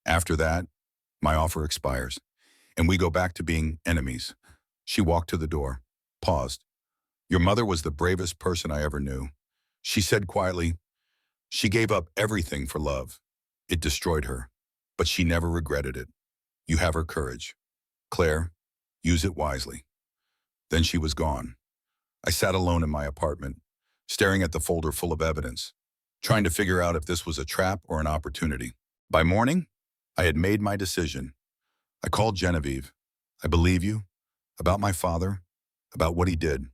After that, my offer expires, and we go back to being enemies. She walked to the door, paused. Your mother was the bravest person I ever knew. She said quietly, she gave up everything for love. It destroyed her, but she never regretted it. You have her courage. Claire, use it wisely. Then she was gone. I sat alone in my apartment, staring at the folder full of evidence, trying to figure out if this was a trap or an opportunity. By morning, I had made my decision. I called Genevieve. I believe you, about my father, about what he did.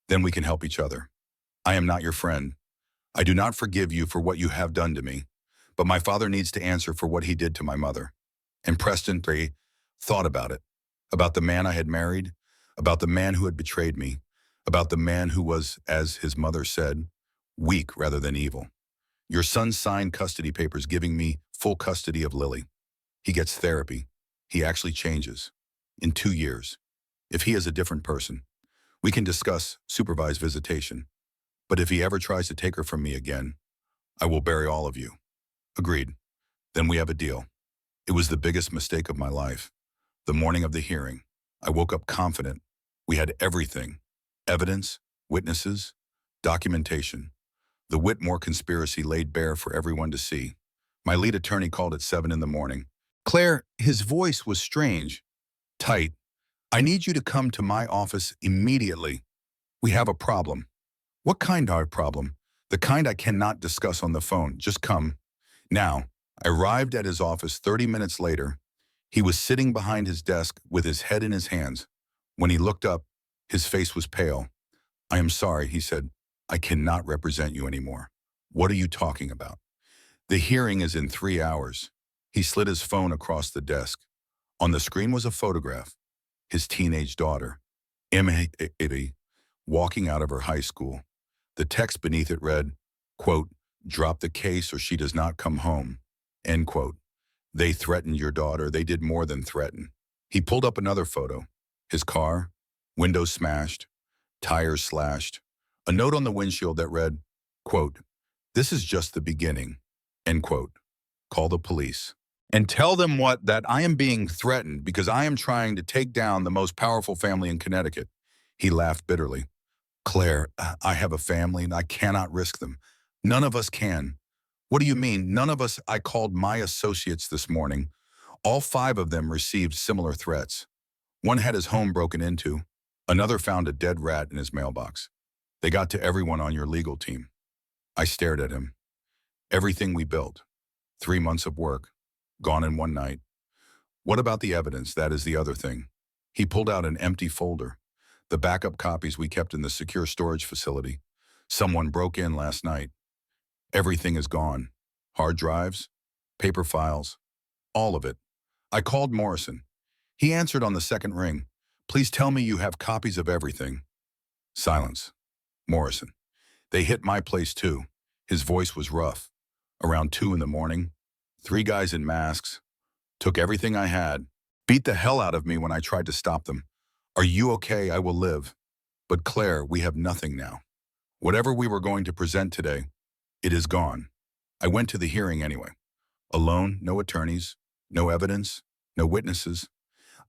Then we can help each other. I am not your friend. I do not forgive you for what you have done to me, but my father needs to answer for what he did to my mother. And Preston thought about the man I had married, about the man who had betrayed me, about the man who was, as his mother said, weak rather than evil. Your son signed custody papers giving me full custody of Lily. He gets therapy. He actually changes. In 2 years. If he is a different person, we can discuss supervised visitation. But if he ever tries to take her from me again, I will bury all of you. Agreed. Then we have a deal. It was the biggest mistake of my life. The morning of the hearing, I woke up confident. We had everything. Evidence, witnesses, documentation. The Whitmore conspiracy laid bare for everyone to see. My lead attorney called at 7 in the morning. Claire, his voice was strange, tight. I need you to come to my office immediately. We have a problem. What kind of problem? The kind I cannot discuss on the phone. Just come. Now, I arrived at his office 30 minutes later. He was sitting behind his desk with his head in his hands. When he looked up, his face was pale. I am sorry, he said. I cannot represent you anymore. What are you talking about? The hearing is in 3 hours. He slid his phone across the desk. On the screen was a photograph. his teenage daughter, Emma, walking out of her high school. The text beneath it read, quote, "Drop the case or she does not come home," end quote. They threatened your daughter. They did more than threaten. He pulled up another photo. His car, windows smashed, tires slashed, a note on the windshield that read, quote, "This is just the beginning," end quote. Call the police. And tell them what? That I am being threatened because I am trying to take down the most powerful family in Connecticut. He laughed bitterly. Claire, I have a family and I cannot risk them. None of us can. What do you mean? None of us? I called my associates this morning. All 5 of them received similar threats. One had his home broken into. Another found a dead rat in his mailbox. They got to everyone on your legal team. I stared at him. Everything we built. 3 months of work. Gone in one night. What about the evidence? That is the other thing. He pulled out an empty folder. The backup copies we kept in the secure storage facility. Someone broke in last night. Everything is gone. Hard drives, paper files, all of it. I called Morrison. He answered on the second ring. Please tell me you have copies of everything. Silence. Morrison. They hit my place too. His voice was rough. Around 2 in the morning, 3 guys in masks, took everything I had, beat the hell out of me when I tried to stop them. Are you okay? I will live. But Claire, we have nothing now. Whatever we were going to present today, it is gone. I went to the hearing anyway. Alone, no attorneys, no evidence, no witnesses.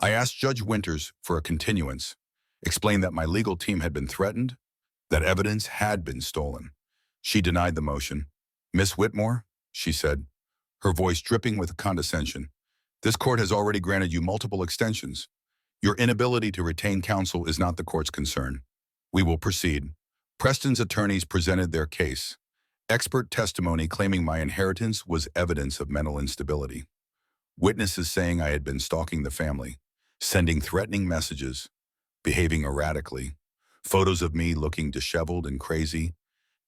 I asked Judge Winters for a continuance, explained that my legal team had been threatened, that evidence had been stolen. She denied the motion. Miss Whitmore, she said, her voice dripping with condescension, this court has already granted you multiple extensions. Your inability to retain counsel is not the court's concern. We will proceed. Preston's attorneys presented their case. Expert testimony claiming my inheritance was evidence of mental instability. Witnesses saying I had been stalking the family, sending threatening messages, behaving erratically, photos of me looking disheveled and crazy,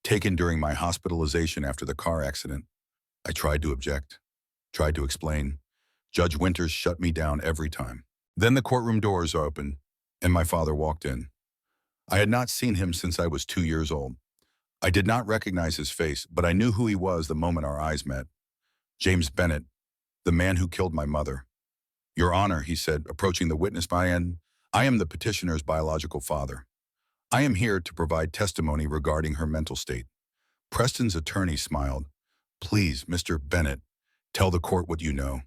taken during my hospitalization after the car accident. I tried to object, tried to explain. Judge Winters shut me down every time. Then the courtroom doors opened, and my father walked in. I had not seen him since I was 2 years old. I did not recognize his face, but I knew who he was the moment our eyes met. James Bennett, the man who killed my mother. Your Honor, he said, approaching the witness by end, I am the petitioner's biological father. I am here to provide testimony regarding her mental state. Preston's attorney smiled. Please, Mr. Bennett, tell the court what you know.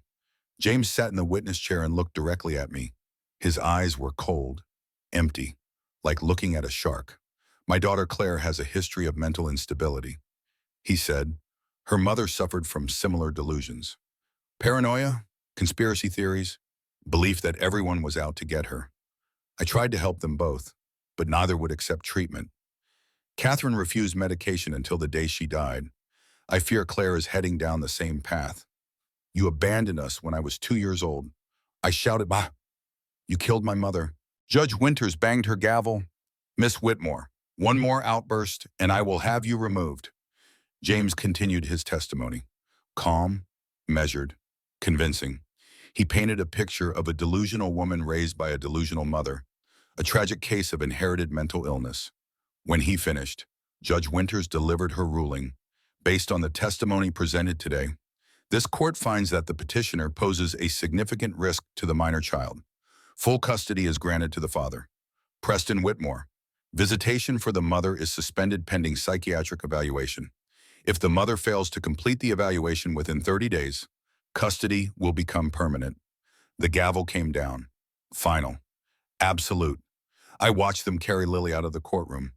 James sat in the witness chair and looked directly at me. His eyes were cold, empty, like looking at a shark. My daughter Claire has a history of mental instability. He said, her mother suffered from similar delusions. Paranoia, conspiracy theories, belief that everyone was out to get her. I tried to help them both, but neither would accept treatment. Catherine refused medication until the day she died. I fear Claire is heading down the same path. You abandoned us when I was 2 years old. I shouted, bah! You killed my mother. Judge Winters banged her gavel. Miss Whitmore, one more outburst and I will have you removed. James continued his testimony. Calm, measured, convincing. He painted a picture of a delusional woman raised by a delusional mother, a tragic case of inherited mental illness. When he finished, Judge Winters delivered her ruling. Based on the testimony presented today, this court finds that the petitioner poses a significant risk to the minor child. Full custody is granted to the father. Preston Whitmore. Visitation for the mother is suspended pending psychiatric evaluation. If the mother fails to complete the evaluation within 30 days, custody will become permanent. The gavel came down. Final. Absolute. I watched them carry Lily out of the courtroom.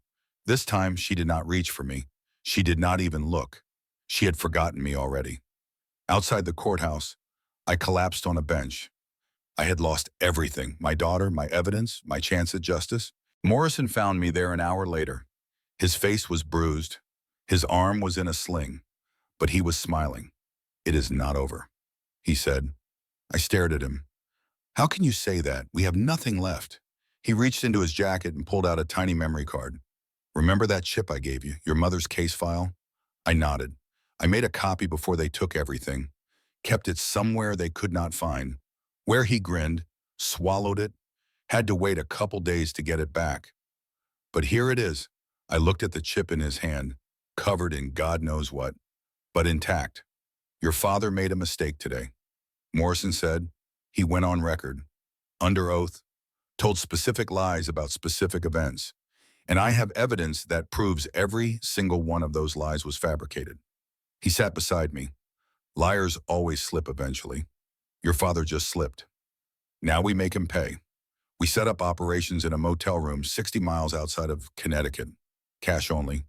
This time, she did not reach for me. She did not even look. She had forgotten me already. Outside the courthouse, I collapsed on a bench. I had lost everything, my daughter, my evidence, my chance at justice. Morrison found me there an hour later. His face was bruised. His arm was in a sling, but he was smiling. It is not over, he said. I stared at him. How can you say that? We have nothing left. He reached into his jacket and pulled out a tiny memory card. Remember that chip I gave you, your mother's case file? I nodded. I made a copy before they took everything, kept it somewhere they could not find. Where he grinned, swallowed it, Had to wait a couple days to get it back. But here it is. I looked at the chip in his hand, covered in God knows what, but intact. Your father made a mistake today, Morrison said. He went on record, under oath, told specific lies about specific events. And I have evidence that proves every single one of those lies was fabricated. He sat beside me. Liars always slip eventually. Your father just slipped. Now we make him pay. We set up operations in a motel room 60 miles outside of Connecticut. Cash only.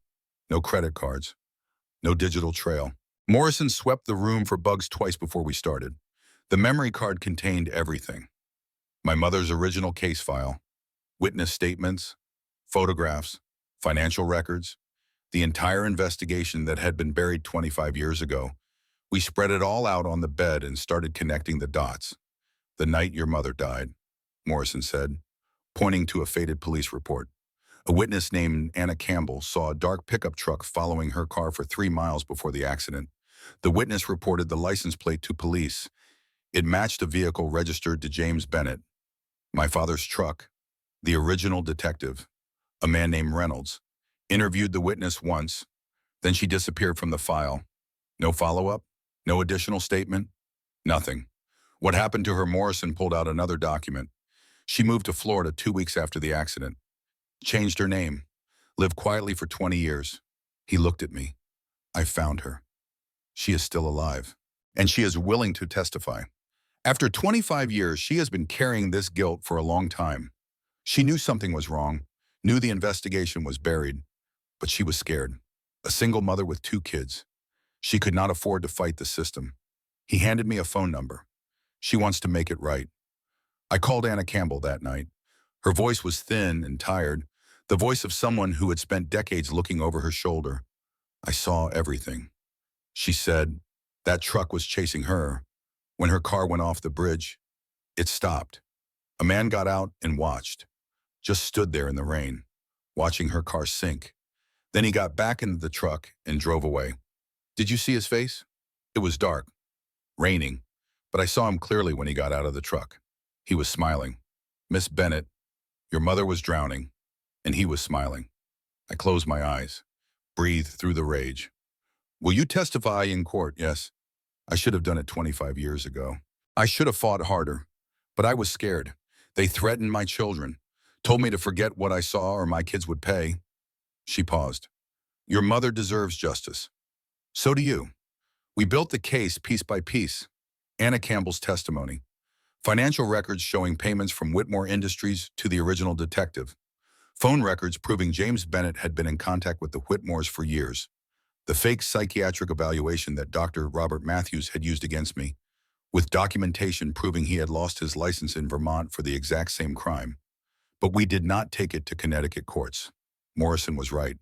No credit cards. No digital trail. Morrison swept the room for bugs twice before we started. The memory card contained everything. My mother's original case file, witness statements, photographs, financial records, the entire investigation that had been buried 25 years ago. We spread it all out on the bed and started connecting the dots. The night your mother died, Morrison said, pointing to a faded police report. A witness named Anna Campbell saw a dark pickup truck following her car for 3 miles before the accident. The witness reported the license plate to police. It matched a vehicle registered to James Bennett, my father's truck. The original detective, a man named Reynolds, interviewed the witness once, then she disappeared from the file. No follow-up, no additional statement, nothing. What happened to her? Morrison pulled out another document. She moved to Florida 2 weeks after the accident, changed her name, lived quietly for 20 years. He looked at me. I found her. She is still alive, and she is willing to testify. After 25 years, she has been carrying this guilt for a long time. She knew something was wrong, knew the investigation was buried, but she was scared. A single mother with 2 kids. She could not afford to fight the system. He handed me a phone number. She wants to make it right. I called Anna Campbell that night. Her voice was thin and tired, the voice of someone who had spent decades looking over her shoulder. I saw everything. She said that truck was chasing her. When her car went off the bridge, it stopped. A man got out and watched, just stood there in the rain, watching her car sink. Then he got back into the truck and drove away. Did you see his face? It was dark, raining, but I saw him clearly when he got out of the truck. He was smiling. Miss Bennett, your mother was drowning, and he was smiling. I closed my eyes, breathed through the rage. Will you testify in court? Yes. I should have done it 25 years ago. I should have fought harder, but I was scared. They threatened my children, told me to forget what I saw or my kids would pay. She paused. Your mother deserves justice. So do you. We built the case piece by piece. Anna Campbell's testimony. Financial records showing payments from Whitmore Industries to the original detective. Phone records proving James Bennett had been in contact with the Whitmores for years. The fake psychiatric evaluation that Dr. Robert Matthews had used against me, with documentation proving he had lost his license in Vermont for the exact same crime. But we did not take it to Connecticut courts. Morrison was right.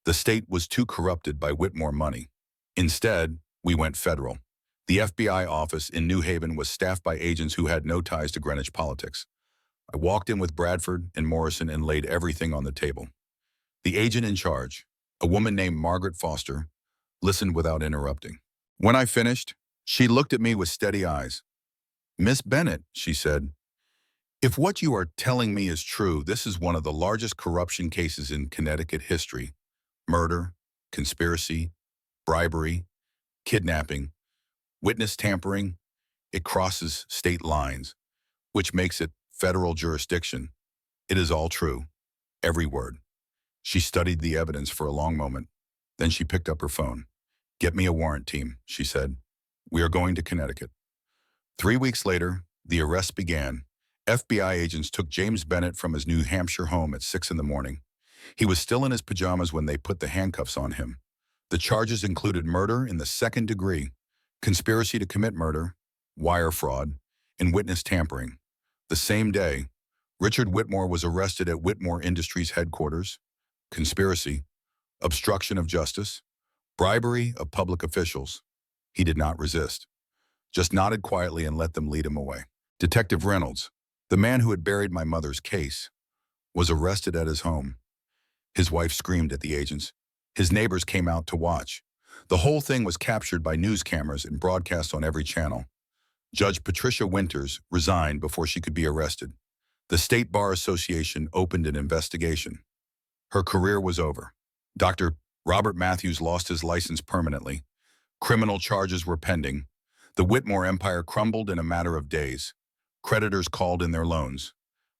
The state was too corrupted by Whitmore money. Instead, we went federal. The FBI office in New Haven was staffed by agents who had no ties to Greenwich politics. I walked in with Bradford and Morrison and laid everything on the table. The agent in charge, a woman named Margaret Foster, listened without interrupting. When I finished, she looked at me with steady eyes. Miss Bennett, she said, if what you are telling me is true, this is one of the largest corruption cases in Connecticut history. Murder, conspiracy, bribery, kidnapping, witness tampering. It crosses state lines, which makes it federal jurisdiction. It is all true, every word. She studied the evidence for a long moment. Then she picked up her phone. Get me a warrant team, she said. We are going to Connecticut. 3 weeks later, the arrest began. FBI agents took James Bennett from his New Hampshire home at 6 in the morning. He was still in his pajamas when they put the handcuffs on him. The charges included murder in the 2nd degree, conspiracy to commit murder, wire fraud, and witness tampering. The same day, Richard Whitmore was arrested at Whitmore Industries headquarters. Conspiracy, obstruction of justice, bribery of public officials. He did not resist, just nodded quietly and let them lead him away. Detective Reynolds, the man who had buried my mother's case, was arrested at his home. His wife screamed at the agents. His neighbors came out to watch. The whole thing was captured by news cameras and broadcast on every channel. Judge Patricia Winters resigned before she could be arrested. The State Bar Association opened an investigation. Her career was over. Dr. Robert Matthews lost his license permanently. Criminal charges were pending. The Whitmore empire crumbled in a matter of days. Creditors called in their loans.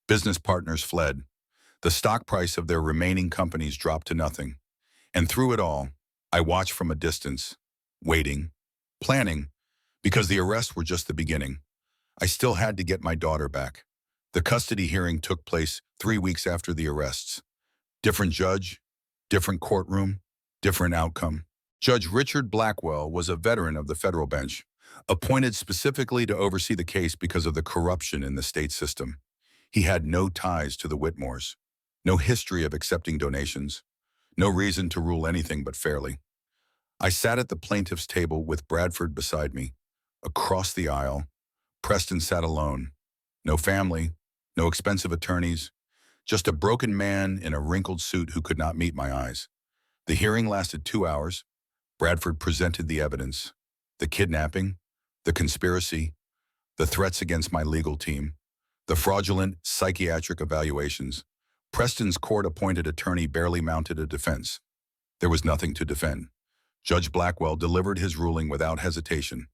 Business partners fled. The stock price of their remaining companies dropped to nothing. And through it all, I watched from a distance, waiting, planning, because the arrests were just the beginning. I still had to get my daughter back. The custody hearing took place 3 weeks after the arrests. Different judge, different courtroom, different outcome. Judge Richard Blackwell was a veteran of the federal bench, appointed specifically to oversee the case because of the corruption in the state system. He had no ties to the Whitmores, no history of accepting donations, no reason to rule anything but fairly. I sat at the plaintiff's table with Bradford beside me. Across the aisle, Preston sat alone. No family, no expensive attorneys, just a broken man in a wrinkled suit who could not meet my eyes. The hearing lasted 2 hours. Bradford presented the evidence, the kidnapping, the conspiracy, the threats against my legal team, the fraudulent psychiatric evaluations. Preston's court-appointed attorney barely mounted a defense. There was nothing to defend. Judge Blackwell delivered his ruling without hesitation.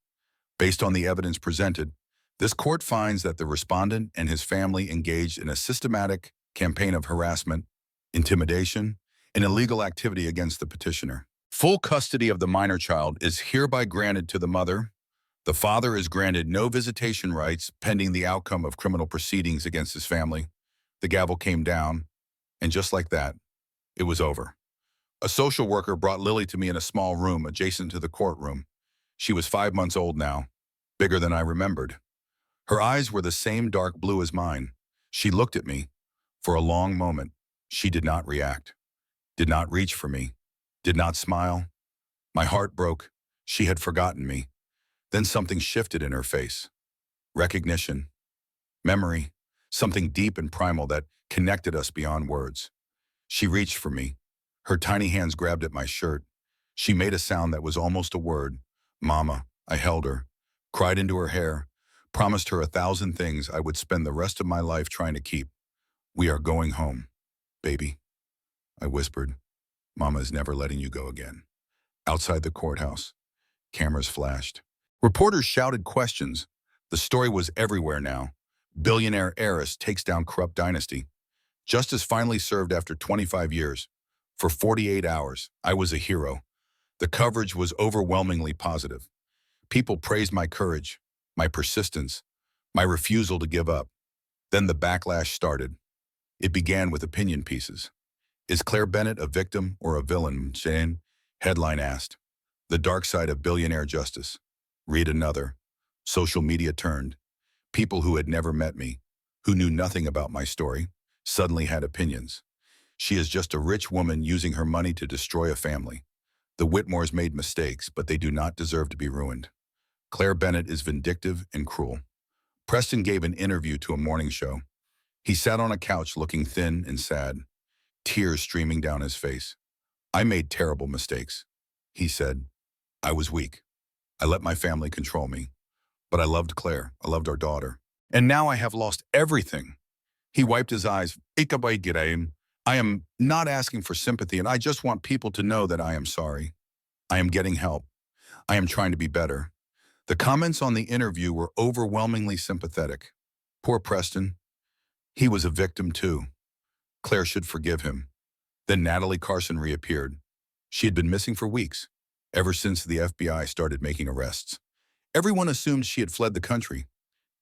Based on the evidence presented, this court finds that the respondent and his family engaged in a systematic campaign of harassment, intimidation, and illegal activity against the petitioner. Full custody of the minor child is hereby granted to the mother. The father is granted no visitation rights pending the outcome of criminal proceedings against his family. The gavel came down, and just like that, it was over. A social worker brought Lily to me in a small room adjacent to the courtroom. She was 5 months old now, bigger than I remembered. Her eyes were the same dark blue as mine. She looked at me. For a long moment, she did not react, did not reach for me, did not smile. My heart broke. She had forgotten me. Then something shifted in her face. Recognition, memory, something deep and primal that connected us beyond words. She reached for me. Her tiny hands grabbed at my shirt. She made a sound that was almost a word. Mama. I held her, cried into her hair, promised her 1,000 things I would spend the rest of my life trying to keep. We are going home, baby, I whispered. Mama is never letting you go again. Outside the courthouse, cameras flashed. Reporters shouted questions. The story was everywhere now. Billionaire heiress takes down corrupt dynasty. Justice finally served after 25 years. For 48 hours, I was a hero. The coverage was overwhelmingly positive. People praised my courage, my persistence, my refusal to give up. Then the backlash started. It began with opinion pieces. Is Claire Bennett a victim or a villain? Shane? Headline asked. The dark side of billionaire justice. Read another. Social media turned. People who had never met me, who knew nothing about my story, suddenly had opinions. She is just a rich woman using her money to destroy a family. The Whitmores made mistakes, but they do not deserve to be ruined. Claire Bennett is vindictive and cruel. Preston gave an interview to a morning show. He sat on a couch looking thin and sad, tears streaming down his face. I made terrible mistakes, he said. I was weak. I let my family control me. But I loved Claire. I loved our daughter. And now I have lost everything. He wiped his eyes. I am not asking for sympathy, and I just want people to know that I am sorry. I am getting help. I am trying to be better. The comments on the interview were overwhelmingly sympathetic. Poor Preston. He was a victim too. Claire should forgive him. Then Natalie Carson reappeared. She had been missing for weeks, ever since the FBI started making arrests. Everyone assumed she had fled the country.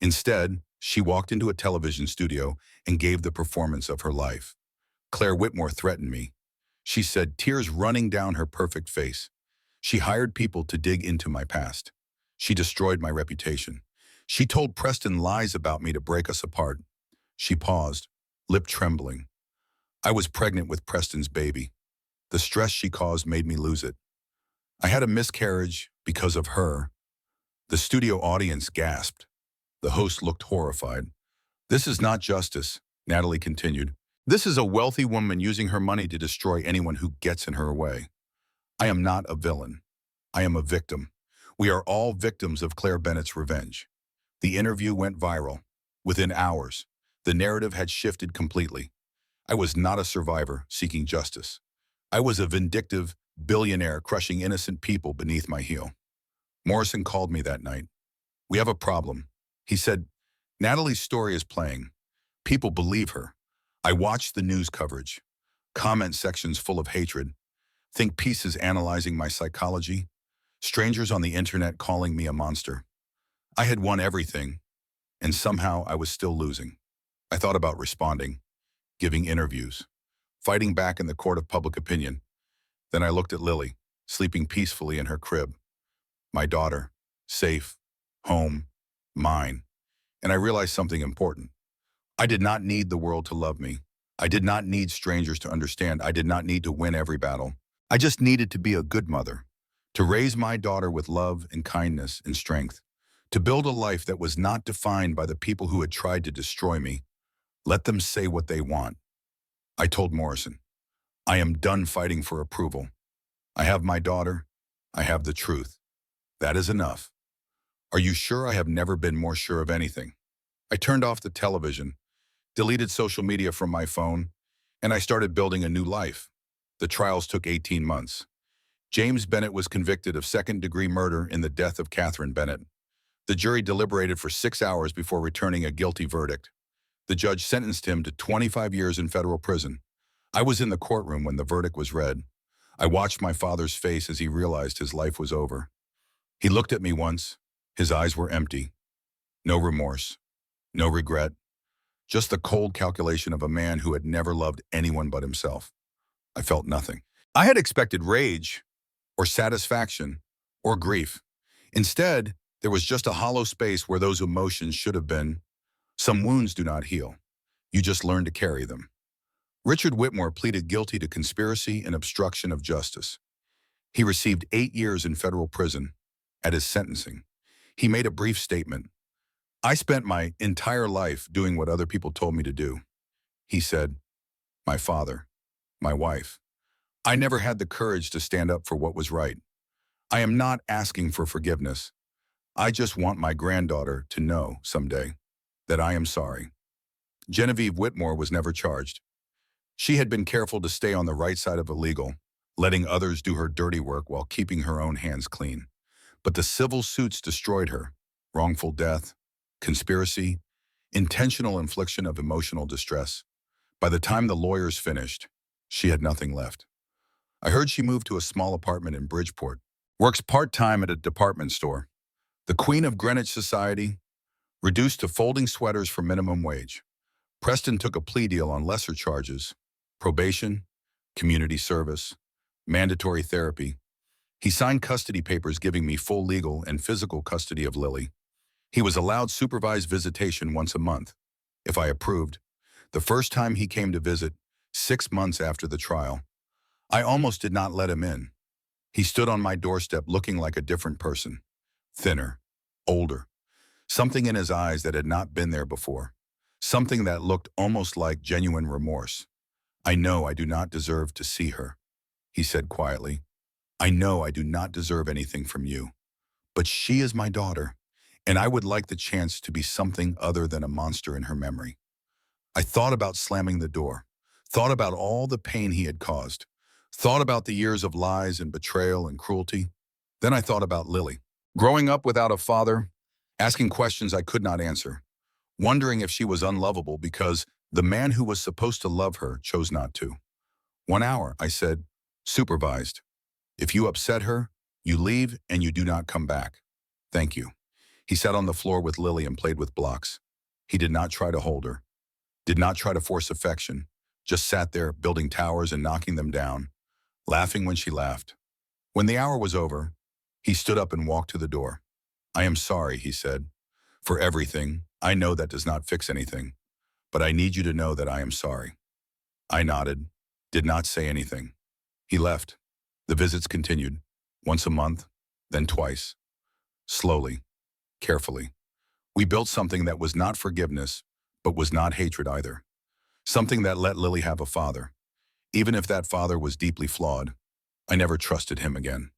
Instead, she walked into a television studio and gave the performance of her life. Claire Whitmore threatened me. She said, tears running down her perfect face. She hired people to dig into my past. She destroyed my reputation. She told Preston lies about me to break us apart. She paused, lip trembling. I was pregnant with Preston's baby. The stress she caused made me lose it. I had a miscarriage because of her. The studio audience gasped. The host looked horrified. This is not justice, Natalie continued. This is a wealthy woman using her money to destroy anyone who gets in her way. I am not a villain. I am a victim. We are all victims of Claire Bennett's revenge. The interview went viral. Within hours, The narrative had shifted completely. I was not a survivor seeking justice. I was a vindictive billionaire crushing innocent people beneath my heel. Morrison called me that night. "We have a problem." He said, "Natalie's story is playing. People believe her." I watched the news coverage, comment sections full of hatred, think pieces analyzing my psychology, strangers on the internet calling me a monster. I had won everything, and somehow I was still losing. I thought about responding, giving interviews, fighting back in the court of public opinion. Then I looked at Lily, sleeping peacefully in her crib. My daughter, safe, home, mine. And I realized something important. I did not need the world to love me. I did not need strangers to understand. I did not need to win every battle. I just needed to be a good mother, to raise my daughter with love and kindness and strength, to build a life that was not defined by the people who had tried to destroy me. Let them say what they want. I told Morrison, I am done fighting for approval. I have my daughter. I have the truth. That is enough. Are you sure? I have never been more sure of anything. I turned off the television, deleted social media from my phone, and I started building a new life. The trials took 18 months. James Bennett was convicted of second-degree murder in the death of Catherine Bennett. The jury deliberated for 6 hours before returning a guilty verdict. The judge sentenced him to 25 years in federal prison. I was in the courtroom when the verdict was read. I watched my father's face as he realized his life was over. He looked at me once. His eyes were empty. No remorse, no regret, just the cold calculation of a man who had never loved anyone but himself. I felt nothing. I had expected rage, or satisfaction, or grief. Instead, there was just a hollow space where those emotions should have been. Some wounds do not heal. You just learn to carry them. Richard Whitmore pleaded guilty to conspiracy and obstruction of justice. He received 8 years in federal prison. At his sentencing, he made a brief statement. "I spent my entire life doing what other people told me to do." He said, "My father, my wife. I never had the courage to stand up for what was right. I am not asking for forgiveness. I just want my granddaughter to know someday that I am sorry." Genevieve Whitmore was never charged. She had been careful to stay on the right side of the legal, letting others do her dirty work while keeping her own hands clean. But the civil suits destroyed her. Wrongful death, conspiracy, intentional infliction of emotional distress. By the time the lawyers finished, she had nothing left. I heard she moved to a small apartment in Bridgeport, works part-time at a department store. The queen of Greenwich society, reduced to folding sweaters for minimum wage. Preston took a plea deal on lesser charges: probation, community service, mandatory therapy. He signed custody papers giving me full legal and physical custody of Lily. He was allowed supervised visitation once a month, if I approved. The first time he came to visit, 6 months after the trial, I almost did not let him in. He stood on my doorstep looking like a different person. Thinner, older. Something in his eyes that had not been there before. Something that looked almost like genuine remorse. "I know I do not deserve to see her," he said quietly. "I know I do not deserve anything from you. But she is my daughter, and I would like the chance to be something other than a monster in her memory." I thought about slamming the door, thought about all the pain he had caused, thought about the years of lies and betrayal and cruelty. Then I thought about Lily, growing up without a father, asking questions I could not answer, wondering if she was unlovable because the man who was supposed to love her chose not to. 1 hour, I said, supervised. If you upset her, you leave and you do not come back. Thank you. He sat on the floor with Lily and played with blocks. He did not try to hold her, did not try to force affection, just sat there building towers and knocking them down, laughing when she laughed. When the hour was over, he stood up and walked to the door. "I am sorry," he said, "for everything. I know that does not fix anything, but I need you to know that I am sorry." I nodded, did not say anything. He left. The visits continued, once a month, then twice. Slowly, carefully. We built something that was not forgiveness, but was not hatred either. Something that let Lily have a father. Even if that father was deeply flawed, I never trusted him again.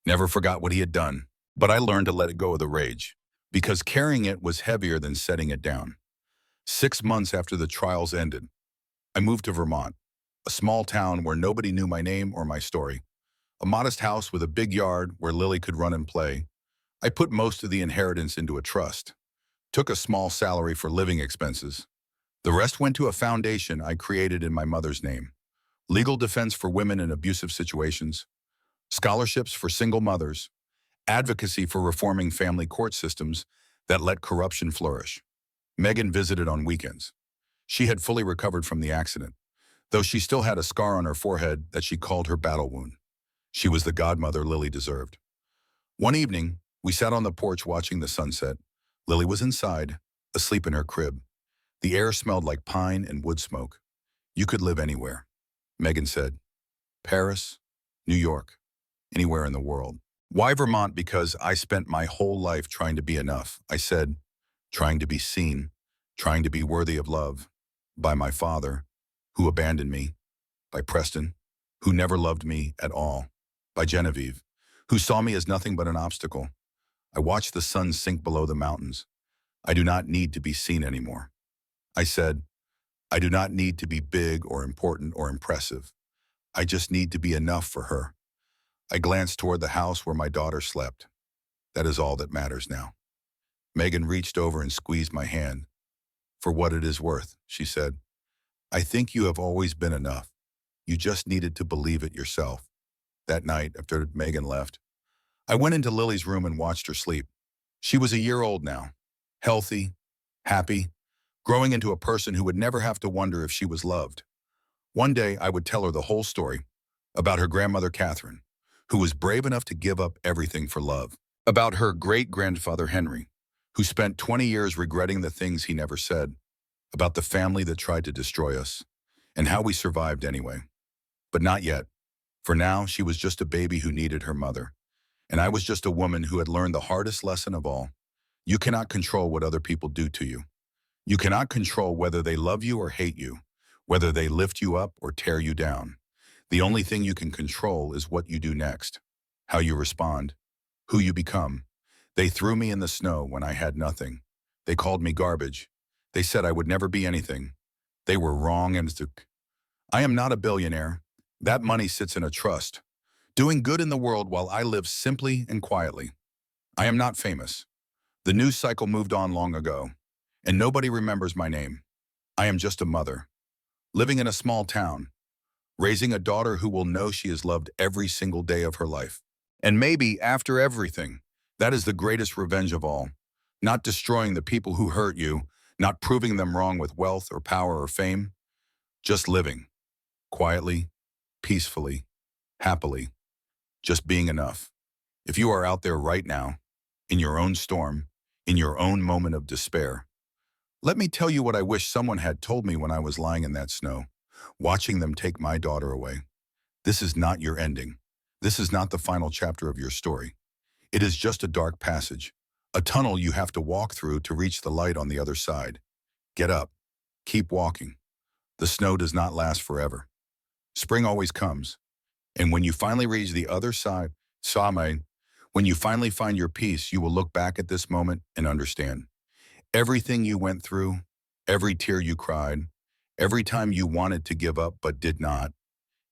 Never forgot what he had done, but I learned to let it go of the rage, because carrying it was heavier than setting it down. 6 months after the trials ended, I moved to Vermont, a small town where nobody knew my name or my story. A modest house with a big yard where Lily could run and play. I put most of the inheritance into a trust, took a small salary for living expenses. The rest went to a foundation I created in my mother's name. Legal defense for women in abusive situations, scholarships for single mothers, advocacy for reforming family court systems that let corruption flourish. Megan visited on weekends. She had fully recovered from the accident, though she still had a scar on her forehead that she called her battle wound. She was the godmother Lily deserved. One evening, we sat on the porch watching the sunset. Lily was inside, asleep in her crib. The air smelled like pine and wood smoke. You could live anywhere. Megan said, Paris, New York, anywhere in the world. Why Vermont? Because I spent my whole life trying to be enough. I said, trying to be seen, trying to be worthy of love. By my father, who abandoned me. By Preston, who never loved me at all. By Genevieve, who saw me as nothing but an obstacle. I watched the sun sink below the mountains. I do not need to be seen anymore. I said, I do not need to be big or important or impressive. I just need to be enough for her. I glanced toward the house where my daughter slept. That is all that matters now. Megan reached over and squeezed my hand. For what it is worth, she said. I think you have always been enough. You just needed to believe it yourself. That night, after Megan left, I went into Lily's room and watched her sleep. She was a year old now, healthy, happy, growing into a person who would never have to wonder if she was loved. One day, I would tell her the whole story about her grandmother, Catherine, who was brave enough to give up everything for love, about her great-grandfather, Henry, who spent 20 years regretting the things he never said, about the family that tried to destroy us, and how we survived anyway. But not yet. For now, she was just a baby who needed her mother. And I was just a woman who had learned the hardest lesson of all. You cannot control what other people do to you. You cannot control whether they love you or hate you, whether they lift you up or tear you down. The only thing you can control is what you do next, how you respond, who you become. They threw me in the snow when I had nothing. They called me garbage. They said I would never be anything. They were wrong and I am not a billionaire. That money sits in a trust, doing good in the world while I live simply and quietly. I am not famous. The news cycle moved on long ago, and nobody remembers my name. I am just a mother, living in a small town, raising a daughter who will know she is loved every single day of her life. And maybe after everything, that is the greatest revenge of all. Not destroying the people who hurt you, not proving them wrong with wealth or power or fame, just living, quietly, peacefully, happily, just being enough. If you are out there right now, in your own storm, in your own moment of despair, let me tell you what I wish someone had told me when I was lying in that snow, watching them take my daughter away. This is not your ending. This is not the final chapter of your story. It is just a dark passage, a tunnel you have to walk through to reach the light on the other side. Get up. Keep walking. The snow does not last forever. Spring always comes. And when you finally reach the other side, when you finally find your peace, you will look back at this moment and understand. Everything you went through, every tear you cried, every time you wanted to give up but did not,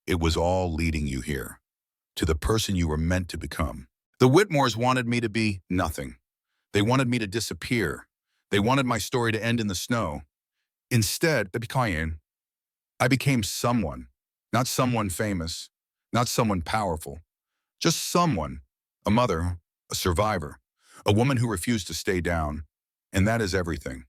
it was all leading you here, to the person you were meant to become. The Whitmores wanted me to be nothing. They wanted me to disappear. They wanted my story to end in the snow. Instead, I became someone, not someone famous, not someone powerful, just someone, a mother, a survivor, a woman who refused to stay down, and that is everything.